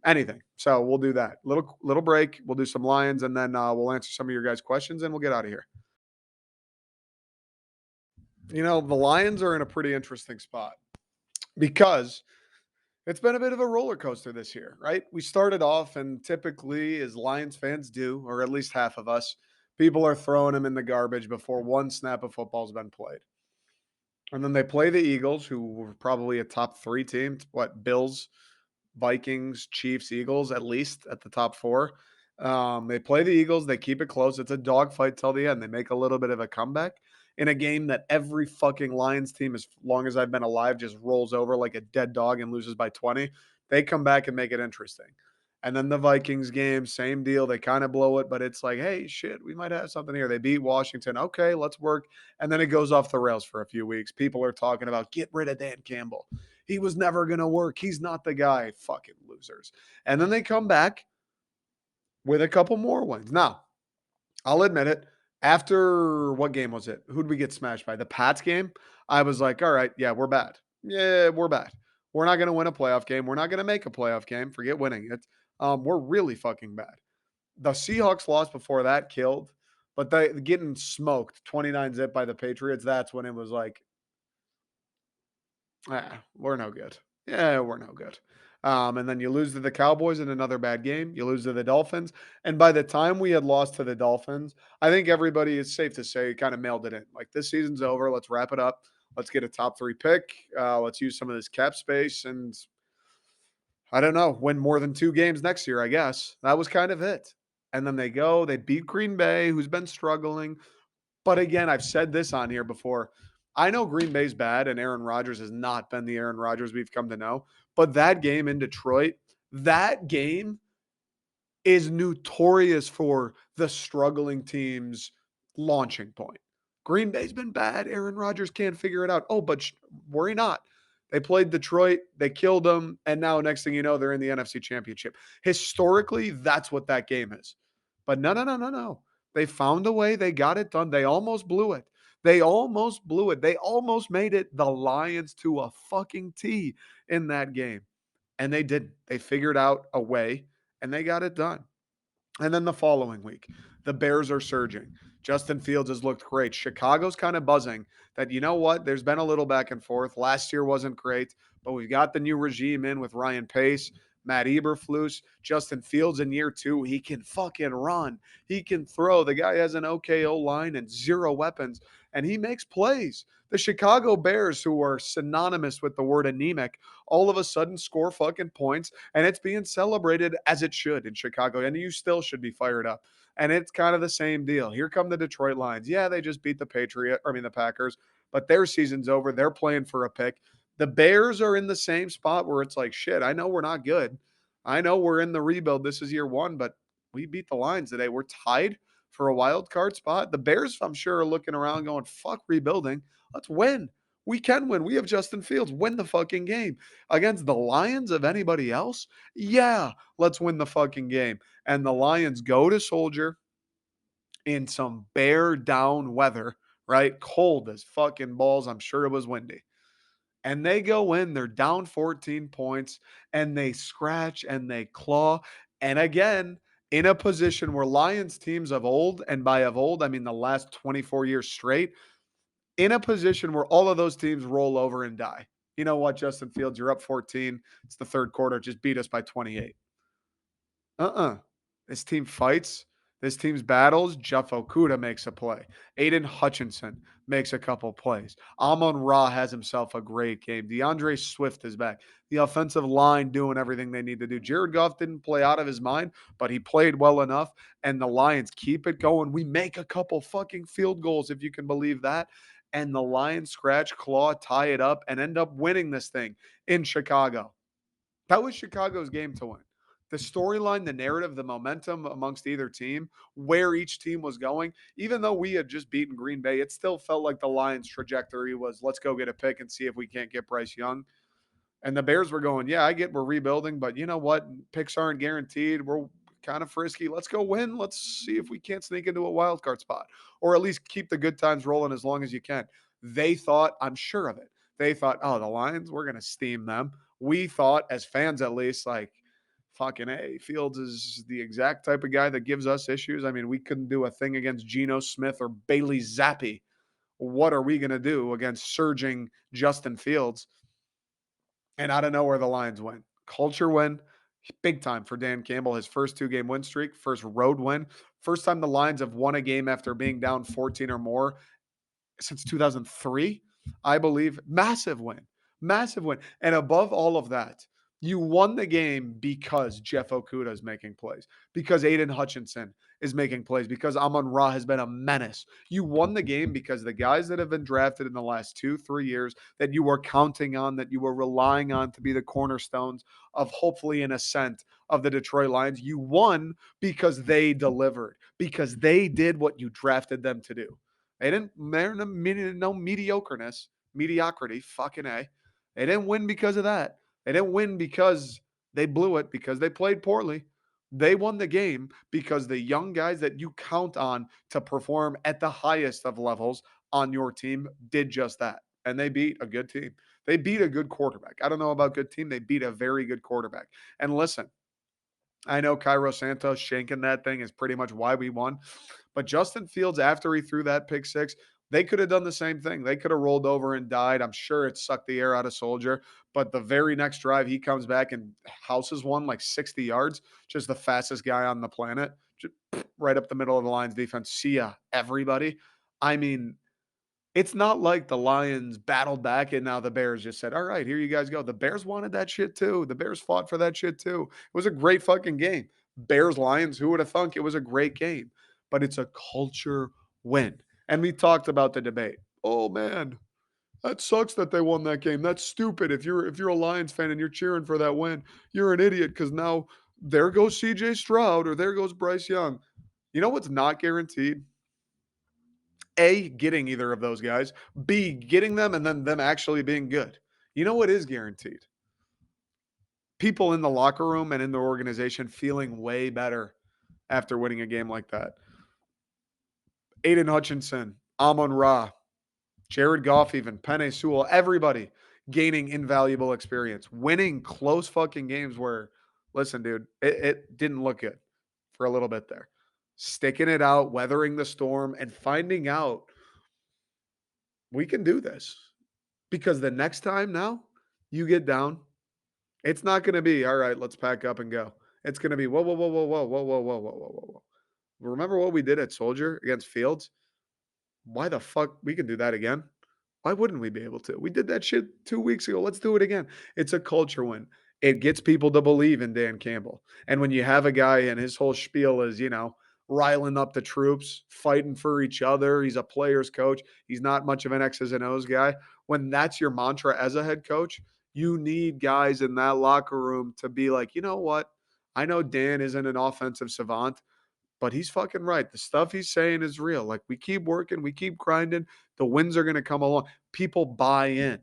anything. So we'll do that. Little break. We'll do some Lions, and then we'll answer some of your guys' questions, and we'll get out of here. The Lions are in a pretty interesting spot because it's been a bit of a roller coaster this year, right? We started off, and typically, as Lions fans do, or at least half of us, people are throwing them in the garbage before one snap of football's been played. And then they play the Eagles, who were probably a top 3 team. What, Bills, Vikings, Chiefs, Eagles, at least at the top 4. They play the Eagles. They keep it close. It's a dogfight till the end. They make a little bit of a comeback in a game that every fucking Lions team, as long as I've been alive, just rolls over like a dead dog and loses by 20. They come back and make it interesting. And then the Vikings game, same deal. They kind of blow it, but it's like, hey, shit, we might have something here. They beat Washington. Okay, let's work. And then it goes off the rails for a few weeks. People are talking about get rid of Dan Campbell. He was never going to work. He's not the guy. Fucking losers. And then they come back with a couple more wins. Now, I'll admit it. After what game was it? Who'd we get smashed by? The Pats game? I was like, all right, yeah, we're bad. Yeah, we're bad. We're not going to win a playoff game. We're not going to make a playoff game. Forget winning it. We're really fucking bad. The Seahawks lost before that killed, but they getting smoked 29 zip by the Patriots. That's when it was like, we're no good. Yeah, we're no good. And then you lose to the Cowboys in another bad game. You lose to the Dolphins. And by the time we had lost to the Dolphins, I think everybody is safe to say kind of mailed it in. Like this season's over. Let's wrap it up. Let's get a top 3 pick. Let's use some of this cap space and I don't know, win more than 2 games next year, I guess. That was kind of it. And then they beat Green Bay, who's been struggling. But again, I've said this on here before. I know Green Bay's bad and Aaron Rodgers has not been the Aaron Rodgers we've come to know. But that game in Detroit, that game is notorious for the struggling team's launching point. Green Bay's been bad. Aaron Rodgers can't figure it out. Oh, but worry not. They played Detroit, they killed them, and now next thing you know, they're in the NFC Championship. Historically, that's what that game is. But no, no, no, no, no. They found a way. They got it done. They almost blew it. They almost blew it. They almost made it the Lions to a fucking T in that game. And they didn't. They figured out a way and they got it done. And then the following week, the Bears are surging. Justin Fields has looked great. Chicago's kind of buzzing that, you know what, there's been a little back and forth. Last year wasn't great, but we've got the new regime in with Ryan Pace, Matt Eberflus, Justin Fields in year two. He can fucking run. He can throw. The guy has an okay O line and zero weapons, and he makes plays. The Chicago Bears, who are synonymous with the word anemic, all of a sudden score fucking points and it's being celebrated as it should in Chicago. And you still should be fired up. And it's kind of the same deal. Here come the Detroit Lions. Yeah, they just beat the Packers, but their season's over. They're playing for a pick. The Bears are in the same spot where it's like, shit, I know we're not good. I know we're in the rebuild. This is year one, but we beat the Lions today. We're tied for a wild card spot. The Bears, I'm sure, are looking around going, fuck rebuilding. Let's win. We can win. We have Justin Fields. Win the fucking game against the Lions of anybody else? Yeah, let's win the fucking game. And the Lions go to Soldier in some bear down weather, right? Cold as fucking balls. I'm sure it was windy. And they go in, they're down 14 points, and they scratch and they claw. And again, in a position where Lions teams of old, and by of old, I mean the last 24 years straight, in a position where all of those teams roll over and die. You know what, Justin Fields, you're up 14. It's the third quarter. Just beat us by 28. Uh-uh. This team fights. This team's battles. Jeff Okuda makes a play. Aiden Hutchinson makes a couple plays. Amon Ra has himself a great game. DeAndre Swift is back. The offensive line doing everything they need to do. Jared Goff didn't play out of his mind, but he played well enough. And the Lions keep it going. We make a couple fucking field goals, if you can believe that. And the Lions scratch, claw, tie it up, and end up winning this thing in Chicago. That was Chicago's game to win. The storyline, the narrative, the momentum amongst either team, where each team was going, even though we had just beaten Green Bay, it still felt like the Lions' trajectory was let's go get a pick and see if we can't get Bryce Young. And the Bears were going, yeah, I get we're rebuilding, but you know what? Picks aren't guaranteed. We're kind of frisky. Let's go win. Let's see if we can't sneak into a wild card spot or at least keep the good times rolling as long as you can. They thought, I'm sure of it. They thought, oh, the Lions, we're going to steam them. We thought, as fans at least, like, fucking A, Fields is the exact type of guy that gives us issues. I mean, we couldn't do a thing against Geno Smith or Bailey Zappi. What are we going to do against surging Justin Fields? And out of nowhere, the Lions win. Culture win, big time for Dan Campbell. His first 2 game win streak, first road win. First time the Lions have won a game after being down 14 or more since 2003, I believe. Massive win. Massive win. And above all of that, you won the game because Jeff Okuda is making plays, because Aiden Hutchinson is making plays, because Amon Ra has been a menace. You won the game because the guys that have been drafted in the last 2-3 years that you were counting on, that you were relying on to be the cornerstones of hopefully an ascent of the Detroit Lions, you won because they delivered, because they did what you drafted them to do. They're no mediocreness, mediocrity, fucking A. They didn't win because of that. They didn't win because they blew it, because they played poorly. They won the game because the young guys that you count on to perform at the highest of levels on your team did just that. And they beat a good team. They beat a good quarterback. I don't know about good team. They beat a very good quarterback. And listen, I know Cairo Santos shanking that thing is pretty much why we won. But Justin Fields, after he threw that pick six, they could have done the same thing. They could have rolled over and died. I'm sure it sucked the air out of Soldier. But the very next drive, he comes back and houses one like 60 yards, just the fastest guy on the planet, just right up the middle of the Lions defense. See ya, everybody. I mean, it's not like the Lions battled back and now the Bears just said, all right, here you guys go. The Bears wanted that shit too. The Bears fought for that shit too. It was a great fucking game. Bears Lions, who would have thunk it was a great game? But it's a culture win. And we talked about the debate. Oh man, that sucks that they won that game. That's stupid. If you're a Lions fan and you're cheering for that win, you're an idiot because now there goes CJ Stroud or there goes Bryce Young. You know what's not guaranteed? A, getting either of those guys, B, getting them and then them actually being good. You know what is guaranteed? People in the locker room and in the organization feeling way better after winning a game like that. Aiden Hutchinson, Amon Ra, Jared Goff, even Penei Sewell, everybody gaining invaluable experience, winning close fucking games where, listen, dude, it didn't look good for a little bit there. Sticking it out, weathering the storm, and finding out we can do this. Because the next time now you get down, it's not going to be, all right, let's pack up and go. It's going to be, whoa, whoa, whoa, whoa, whoa, whoa, whoa, whoa, whoa, whoa, whoa. Remember what we did at Soldier against Fields? Why the fuck we can do that again? Why wouldn't we be able to? We did that shit 2 weeks ago. Let's do it again. It's a culture win. It gets people to believe in Dan Campbell. And when you have a guy and his whole spiel is, riling up the troops, fighting for each other, he's a player's coach. He's not much of an X's and O's guy. When that's your mantra as a head coach, you need guys in that locker room to be like, you know what? I know Dan isn't an offensive savant, but he's fucking right. The stuff he's saying is real. Like, we keep working, we keep grinding. The wins are going to come along. People buy in.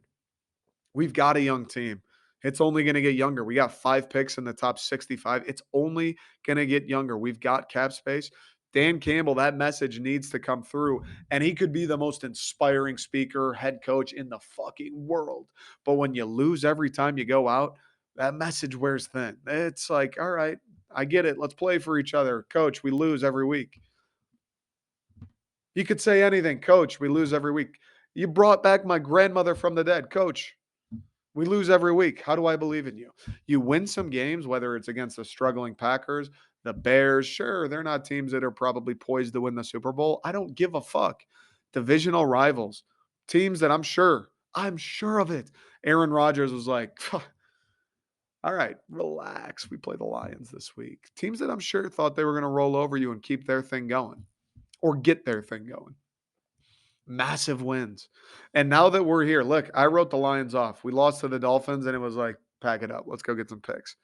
We've got a young team. It's only going to get younger. We got 5 picks in the top 65. It's only going to get younger. We've got cap space. Dan Campbell, that message needs to come through. And he could be the most inspiring speaker, head coach in the fucking world. But when you lose every time you go out, that message wears thin. It's like, all right, I get it. Let's play for each other. Coach, we lose every week. You could say anything. Coach, we lose every week. You brought back my grandmother from the dead. Coach, we lose every week. How do I believe in you? You win some games, whether it's against the struggling Packers, the Bears. Sure, they're not teams that are probably poised to win the Super Bowl. I don't give a fuck. Divisional rivals, teams that I'm sure of it. Aaron Rodgers was like, all right, relax. We play the Lions this week. Teams that I'm sure thought they were going to roll over you and keep their thing going or get their thing going. Massive wins. And now that we're here, look, I wrote the Lions off. We lost to the Dolphins and it was like, pack it up. Let's go get some picks.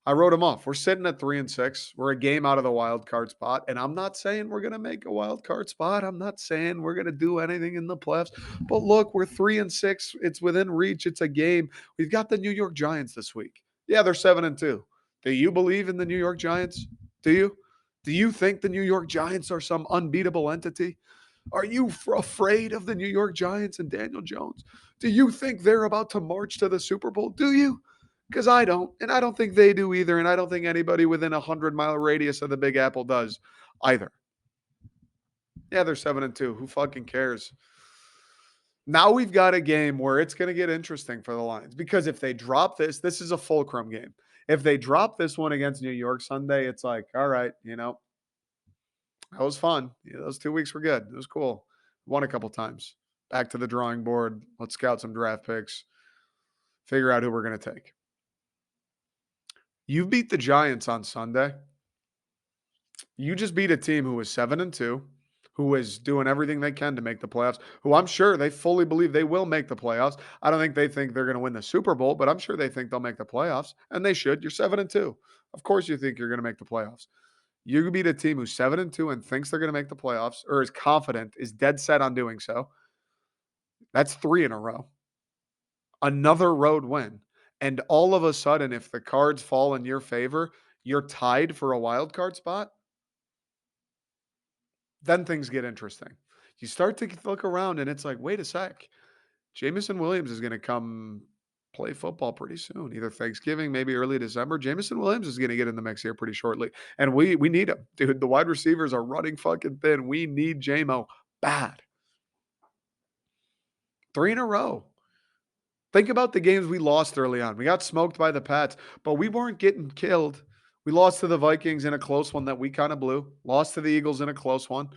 I wrote them off. We're sitting at 3-6. We're a game out of the wild card spot. And I'm not saying we're going to make a wild card spot. I'm not saying we're going to do anything in the playoffs. But look, we're 3-6. It's within reach. It's a game. We've got the New York Giants this week. Yeah, they're 7-2. Do you believe in the New York Giants? Do you? Do you think the New York Giants are some unbeatable entity? Are you afraid of the New York Giants and Daniel Jones? Do you think they're about to march to the Super Bowl? Do you? Because I don't. And I don't think they do either. And I don't think anybody within a 100-mile radius of the Big Apple does either. Yeah, they're 7-2. Who fucking cares? Now we've got a game where it's going to get interesting for the Lions because if they drop this is a fulcrum game. If they drop this one against New York Sunday, it's like, all right, that was fun. Yeah, those 2 weeks were good. It was cool. Won a couple times. Back to the drawing board. Let's scout some draft picks. Figure out who we're going to take. You beat the Giants on Sunday. You just beat a team who was 7-2, who is doing everything they can to make the playoffs, who I'm sure they fully believe they will make the playoffs. I don't think they think they're going to win the Super Bowl, but I'm sure they think they'll make the playoffs, and they should. You're 7-2. Of course you think you're going to make the playoffs. You beat a team who's 7-2 and thinks they're going to make the playoffs, or is confident, is dead set on doing so. That's 3 in a row. Another road win. And all of a sudden, if the cards fall in your favor, you're tied for a wild card spot. Then things get interesting. You start to look around and it's like, wait a sec. Jameson Williams is going to come play football pretty soon, either Thanksgiving, maybe early December. Jameson Williams is going to get in the mix here pretty shortly. And we need him. Dude, the wide receivers are running fucking thin. We need JMO bad. 3 in a row. Think about the games we lost early on. We got smoked by the Pats, but we weren't getting killed. We lost to the Vikings in a close one that we kind of blew. Lost to the Eagles in a close one.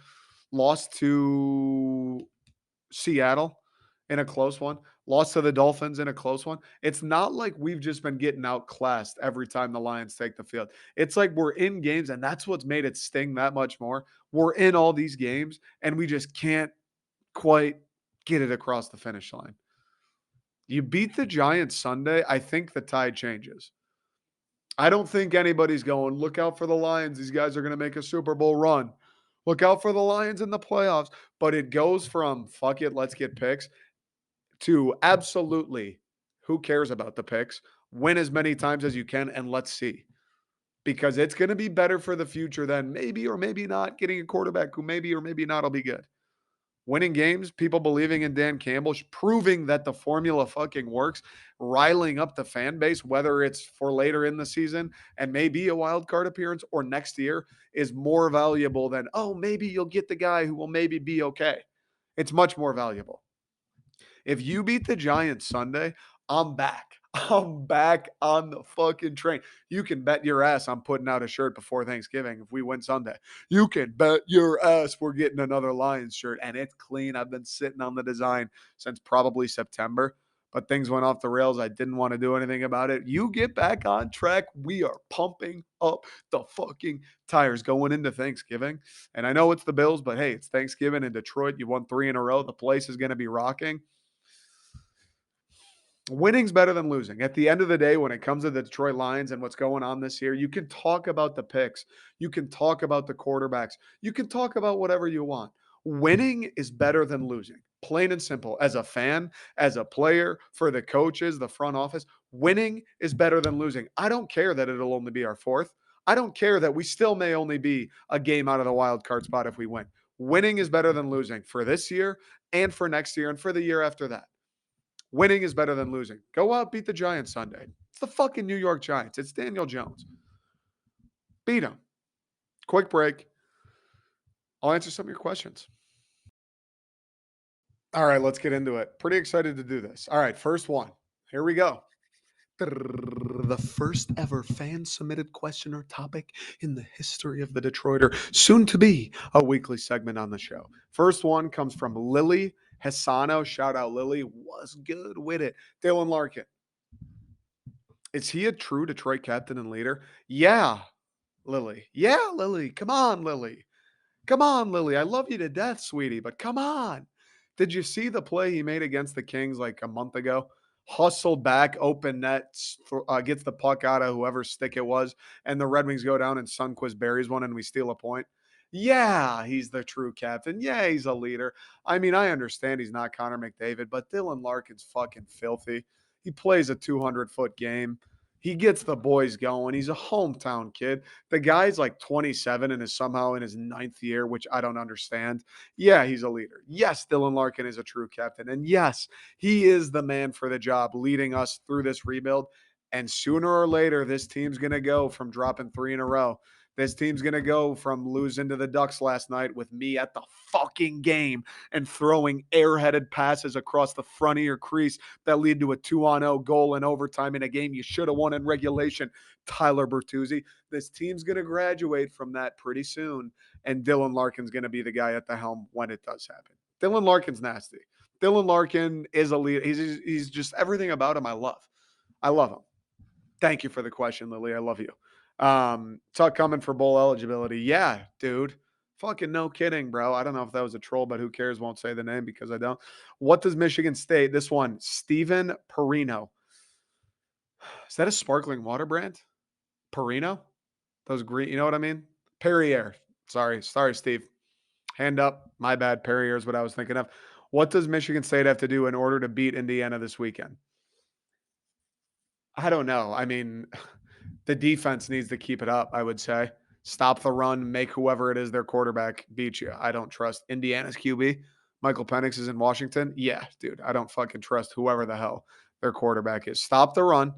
Lost to Seattle in a close one. Lost to the Dolphins in a close one. It's not like we've just been getting outclassed every time the Lions take the field. It's like we're in games, and that's what's made it sting that much more. We're in all these games, and we just can't quite get it across the finish line. You beat the Giants Sunday, I think the tide changes. I don't think anybody's going, look out for the Lions. These guys are going to make a Super Bowl run. Look out for the Lions in the playoffs. But it goes from, fuck it, let's get picks. to absolutely, who cares about the picks? Win as many times as you can and let's see. Because it's going to be better for the future than maybe or maybe not getting a quarterback who maybe or maybe not will be good. Winning games, people believing in Dan Campbell, proving that the formula fucking works, riling up the fan base, whether it's for later in the season and maybe a wild card appearance or next year, is more valuable than, oh, maybe you'll get the guy who will maybe be okay. It's much more valuable. If you beat the Giants Sunday, I'm back. I'm back on the fucking train. You can bet your ass I'm putting out a shirt before Thanksgiving if we win Sunday. You can bet your ass we're getting another Lions shirt, and it's clean. I've been sitting on the design since probably September, but things went off the rails. I didn't want to do anything about it. You get back on track. We are pumping up the fucking tires going into Thanksgiving. And I know it's the Bills, but hey, it's Thanksgiving in Detroit. You won 3 in a row. The place is going to be rocking. Winning's better than losing. At the end of the day, when it comes to the Detroit Lions and what's going on this year, you can talk about the picks. You can talk about the quarterbacks. You can talk about whatever you want. Winning is better than losing. Plain and simple. As a fan, as a player, for the coaches, the front office, winning is better than losing. I don't care that it'll only be our fourth. I don't care that we still may only be a game out of the wild card spot if we win. Winning is better than losing for this year and for next year and for the year after that. Winning is better than losing. Go out, beat the Giants Sunday. It's the fucking New York Giants. It's Daniel Jones. Beat them. Quick break. I'll answer some of your questions. All right, let's get into it. Pretty excited to do this. All right, first one. Here we go. The first ever fan submitted question or topic in the history of the Detroiter, soon to be a weekly segment on the show. First one comes from Lily Hassano. Shout out, Lily. Was good with it. Dylan Larkin. Is he a true Detroit captain and leader? Yeah, Lily. Yeah, Lily. Come on, Lily. Come on, Lily. I love you to death, sweetie, but come on. Did you see the play he made against the Kings like a month ago? Hustled back, open net, gets the puck out of whoever's stick it was, and the Red Wings go down and Sunquist buries one and we steal a point. Yeah, he's the true captain. Yeah, he's a leader. I mean, I understand he's not Connor McDavid, but Dylan Larkin's fucking filthy. He plays a 200-foot game. He gets the boys going. He's a hometown kid. The guy's like 27 and is somehow in his ninth year, which I don't understand. Yeah, he's a leader. Yes, Dylan Larkin is a true captain. And yes, he is the man for the job leading us through this rebuild. And sooner or later, this team's going to go from dropping 3 in a row. This team's going to go from losing to the Ducks last night with me at the fucking game and throwing airheaded passes across the front of your crease that lead to a 2-on-0 goal in overtime in a game you should have won in regulation. Tyler Bertuzzi. This team's going to graduate from that pretty soon, and Dylan Larkin's going to be the guy at the helm when it does happen. Dylan Larkin's nasty. Dylan Larkin is a leader. He's just everything about him I love. I love him. Thank you for the question, Lily. I love you. Talk coming for bowl eligibility. Yeah, dude. Fucking no kidding, bro. I don't know if that was a troll, but who cares? Won't say the name because I don't. What does Michigan State? This one, Steven Perino. Is that a sparkling water brand? Perino? Those green, you know what I mean? Perrier. Sorry, Steve. Hand up. My bad. Perrier is what I was thinking of. What does Michigan State have to do in order to beat Indiana this weekend? I don't know. I mean, the defense needs to keep it up, I would say. Stop the run, make whoever it is their quarterback beat you. I don't trust Indiana's QB. Michael Penix is in Washington. Yeah, dude, I don't fucking trust whoever the hell their quarterback is. Stop the run.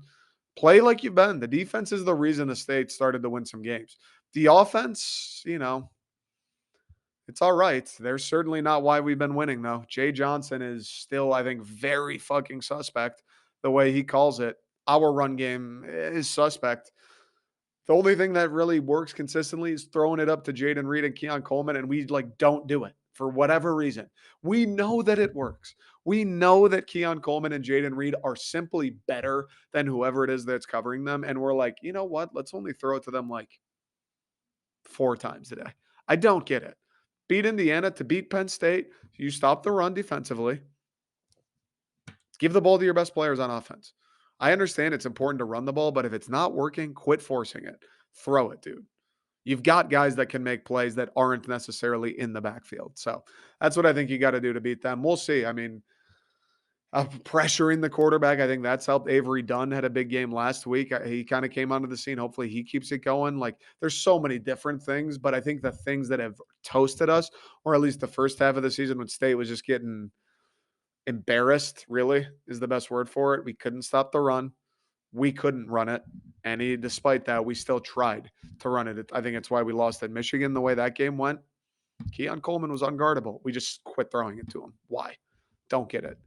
Play like you've been. The defense is the reason the state started to win some games. The offense, it's all right. They're certainly not why we've been winning, though. Jay Johnson is still, I think, very fucking suspect the way he calls it. Our run game is suspect. The only thing that really works consistently is throwing it up to Jaden Reed and Keon Coleman, and we don't do it for whatever reason. We know that it works. We know that Keon Coleman and Jaden Reed are simply better than whoever it is that's covering them. And we're like, you know what? Let's only throw it to them like 4 times today. I don't get it. Beat Indiana to beat Penn State. You stop the run defensively. Give the ball to your best players on offense. I understand it's important to run the ball, but if it's not working, quit forcing it. Throw it, dude. You've got guys that can make plays that aren't necessarily in the backfield. So that's what I think you got to do to beat them. We'll see. I mean, Pressuring the quarterback, I think that's helped. Avery Dunn had a big game last week. He kind of came onto the scene. Hopefully, he keeps it going. Like, there's so many different things, but I think the things that have toasted us, or at least the first half of the season when State was just getting embarrassed, really is the best word for it. We couldn't stop the run. We couldn't run it. And despite that, we still tried to run it. I think it's why we lost at Michigan the way that game went. Keon Coleman was unguardable. We just quit throwing it to him. Why? Don't get it.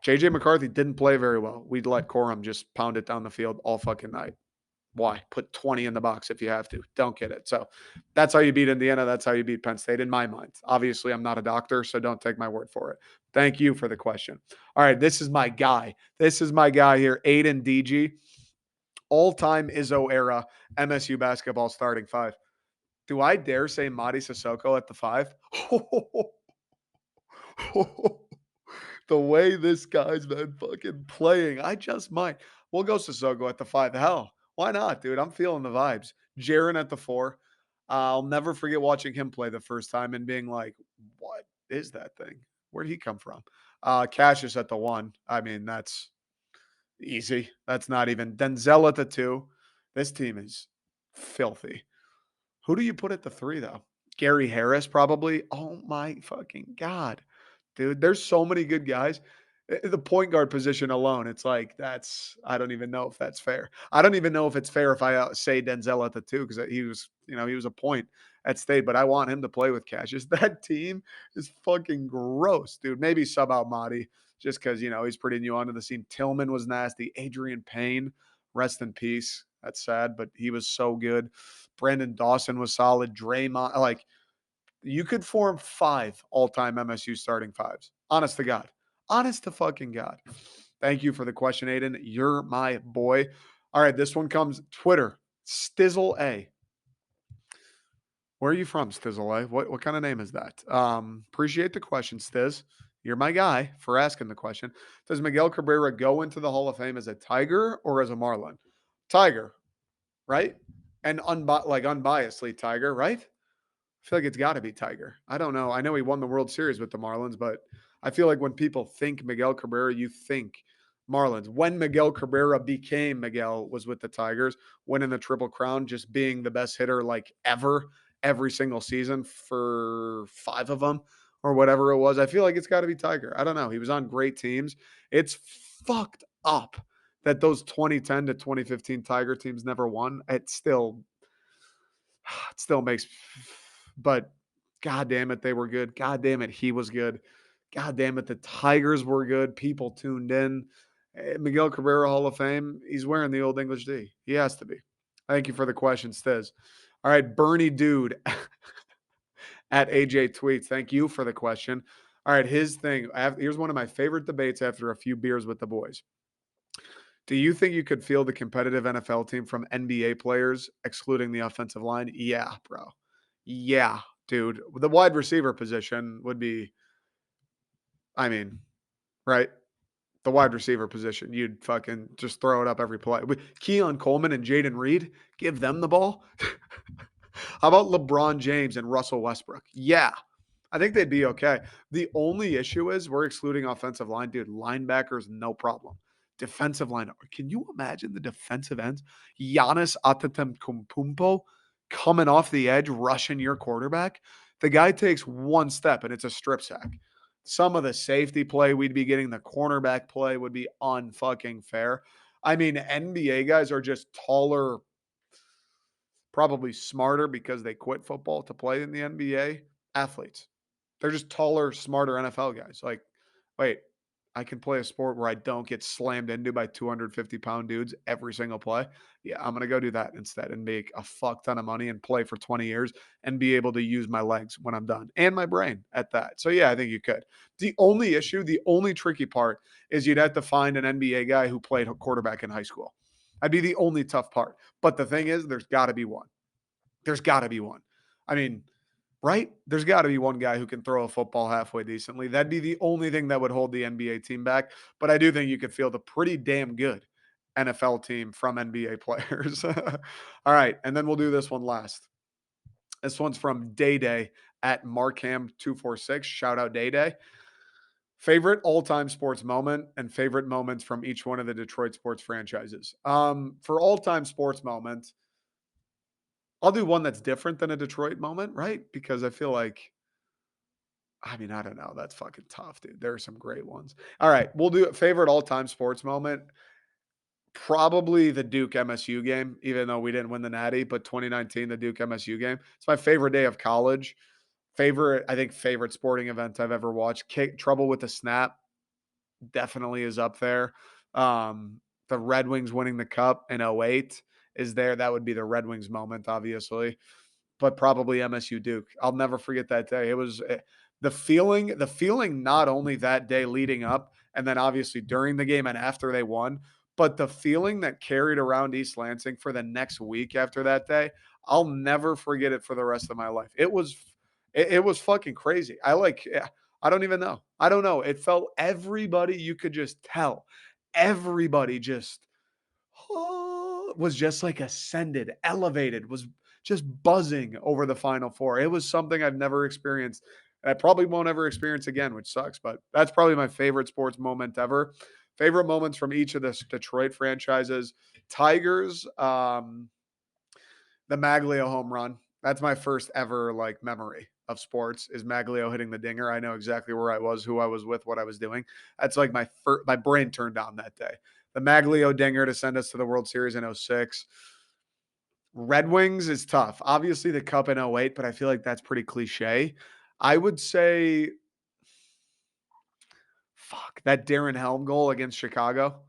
JJ McCarthy didn't play very well. We'd let Corum just pound it down the field all fucking night. Why? Put 20 in the box if you have to. Don't get it. So that's how you beat Indiana. That's how you beat Penn State in my mind. Obviously, I'm not a doctor, so don't take my word for it. Thank you for the question. All right, this is my guy. This is my guy here, Aiden DG. All-time Izzo era MSU basketball starting five. Do I dare say Madi Sissoko at the five? The way this guy's been fucking playing, I just might. We'll go Sissoko at the five. Hell, why not, dude? I'm feeling the vibes. Jaron at the four. I'll never forget watching him play the first time and being like, what is that thing? Where'd he come from? Cassius at the one. I mean, that's easy. That's not even Denzel at the two. This team is filthy. Who do you put at the three, though? Gary Harris, probably. Oh my fucking God. Dude, there's so many good guys. The point guard position alone, it's like I don't even know if that's fair. I don't even know if it's fair if I say Denzel at the two because he was a point at State, but I want him to play with Cassius. That team is fucking gross, dude. Maybe sub out Madi just because he's pretty new onto the scene. Tillman was nasty. Adrian Payne, rest in peace. That's sad, but he was so good. Brandon Dawson was solid. Draymond, like you could form five all-time MSU starting fives. Honest to God. Honest to fucking God. Thank you for the question, Aiden. You're my boy. All right, this one comes Twitter. Stizzle A. Where are you from, Stizzle A? What kind of name is that? Appreciate the question, Stiz. You're my guy for asking the question. Does Miguel Cabrera go into the Hall of Fame as a Tiger or as a Marlin? Tiger, right? And unbiasedly Tiger, right? I feel like it's got to be Tiger. I don't know. I know he won the World Series with the Marlins, but I feel like when people think Miguel Cabrera, you think Marlins. When Miguel Cabrera became Miguel was with the Tigers, winning the Triple Crown, just being the best hitter like ever, every single season for five of them or whatever it was. I feel like it's got to be Tiger. I don't know. He was on great teams. It's fucked up that those 2010 to 2015 Tiger teams never won. It still makes, but God damn it, they were good. God damn it, he was good. God damn it, the Tigers were good. People tuned in. Miguel Cabrera Hall of Fame. He's wearing the old English D. He has to be. Thank you for the question, Stiz. All right, Bernie Dude at AJ Tweets. Thank you for the question. All right, his thing. Here's one of my favorite debates after a few beers with the boys. Do you think you could field a competitive NFL team from NBA players, excluding the offensive line? Yeah, bro. Yeah, dude. The wide receiver position would be, I mean, right? The wide receiver position, you'd fucking just throw it up every play. Keon Coleman and Jaden Reed, give them the ball. How about LeBron James and Russell Westbrook? Yeah, I think they'd be okay. The only issue is we're excluding offensive line, dude. Linebackers, no problem. Defensive line, can you imagine the defensive ends? Giannis Antetokounmpo coming off the edge, rushing your quarterback. The guy takes one step and it's a strip sack. Some of the safety play we'd be getting, the cornerback play would be unfucking fair. I mean, NBA guys are just taller, probably smarter because they quit football to play in the NBA athletes. They're just taller, smarter NFL guys. Like, wait, I can play a sport where I don't get slammed into by 250-pound dudes every single play. Yeah, I'm going to go do that instead and make a fuck ton of money and play for 20 years and be able to use my legs when I'm done and my brain at that. So, yeah, I think you could. The only issue, the only tricky part is you'd have to find an NBA guy who played quarterback in high school. That'd be the only tough part. But the thing is, there's got to be one. There's got to be one. I mean, right? There's got to be one guy who can throw a football halfway decently. That'd be the only thing that would hold the NBA team back. But I do think you could field a pretty damn good NFL team from NBA players. All right. And then we'll do this one last. This one's from Day Day at Markham246. Shout out Day Day. Favorite all-time sports moment and favorite moments from each one of the Detroit sports franchises. For all-time sports moment, I'll do one that's different than a Detroit moment, right? Because I feel like, I mean, I don't know. That's fucking tough, dude. There are some great ones. All right, we'll do favorite all-time sports moment. Probably the Duke MSU game, even though we didn't win the Natty, but 2019, the Duke MSU game. It's my favorite day of college. I think, favorite sporting event I've ever watched. Trouble with the Snap definitely is up there. Um, the Red Wings winning the cup in '08 is there. That would be the Red Wings moment, obviously, but probably MSU Duke. I'll never forget that day. It was the feeling not only that day leading up and then obviously during the game and after they won, but the feeling that carried around East Lansing for the next week after that day. I'll never forget it for the rest of my life. It was fucking crazy. I don't even know. I don't know. It felt everybody you could just tell. Everybody just was just like ascended, elevated, was just buzzing over the Final Four. It was something I've never experienced. And I probably won't ever experience again, which sucks, but that's probably my favorite sports moment ever. Favorite moments from each of the Detroit franchises. Tigers, the Maglio home run. That's my first ever like memory of sports is Maglio hitting the dinger. I know exactly where I was, who I was with, what I was doing. That's like my brain turned on that day. The Maglio dinger to send us to the World Series in '06. Red Wings is tough. Obviously the cup in '08, but I feel like that's pretty cliche. I would say fuck, that Darren Helm goal against Chicago.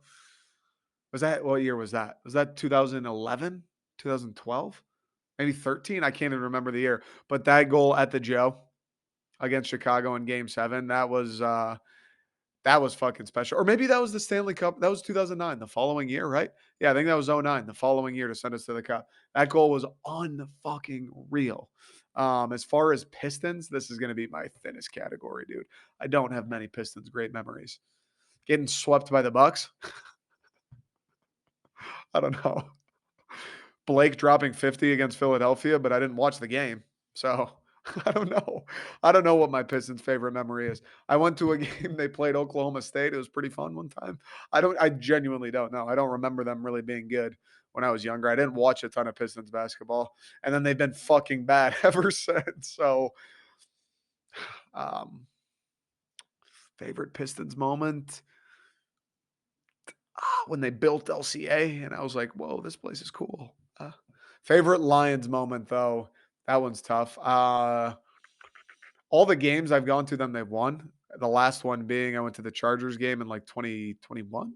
Was that what year was that? Was that 2011? 2012? Maybe 13? I can't even remember the year. But that goal at the Joe against Chicago in game 7, that was fucking special. Or maybe that was the Stanley Cup. That was 2009, the following year, right? Yeah, I think that was '09, the following year to send us to the cup. That goal was unfucking real. As far as Pistons, this is going to be my thinnest category, dude. I don't have many Pistons great memories. Getting swept by the Bucks, I don't know. Blake dropping 50 against Philadelphia, but I didn't watch the game. So I don't know. I don't know what my Pistons' favorite memory is. I went to a game they played Oklahoma State. It was pretty fun one time. I genuinely don't know. I don't remember them really being good when I was younger. I didn't watch a ton of Pistons basketball. And then they've been fucking bad ever since. So um favorite Pistons moment. When they built LCA, and I was like, "Whoa, this place is cool." Favorite Lions moment, though, that one's tough. All the games I've gone to them, they've won. The last one being I went to the Chargers game in like 2021,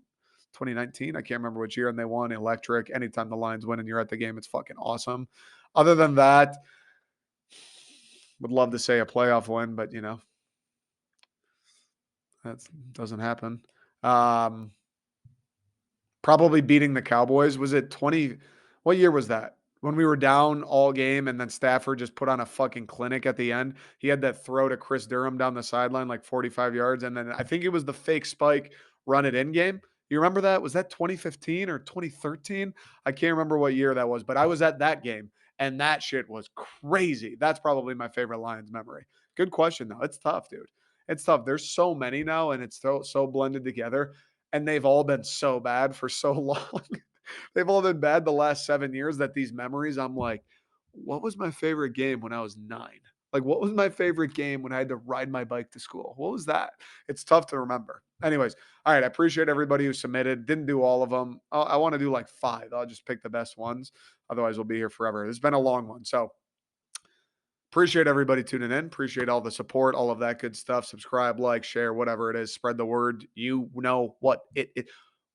2019. I can't remember which year, and they won electric. Anytime the Lions win and you're at the game, it's fucking awesome. Other than that, would love to say a playoff win, but that doesn't happen. Um, Probably beating the Cowboys. Was it 20 what year was that? When we were down all game and then Stafford just put on a fucking clinic at the end. He had that throw to Chris Durham down the sideline like 45 yards, and then I think it was the fake spike run it in game. You remember that? Was that 2015 or 2013? I can't remember what year that was, but I was at that game and that shit was crazy. That's probably my favorite Lions memory. Good question though. It's tough, dude. It's tough. There's so many now and it's so blended together and they've all been so bad for so long. They've all been bad the last 7 years that these memories, I'm like, what was my favorite game when I was 9? Like, what was my favorite game when I had to ride my bike to school? What was that? It's tough to remember. Anyways, all right. I appreciate everybody who submitted. Didn't do all of them. I want to do like 5. I'll just pick the best ones. Otherwise, we'll be here forever. It's been a long one. So appreciate everybody tuning in. Appreciate all the support, all of that good stuff. Subscribe, like, share, whatever it is. Spread the word. You know what it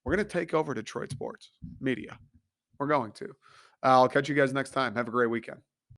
we're going to take over Detroit sports media. We're going to. I'll catch you guys next time. Have a great weekend.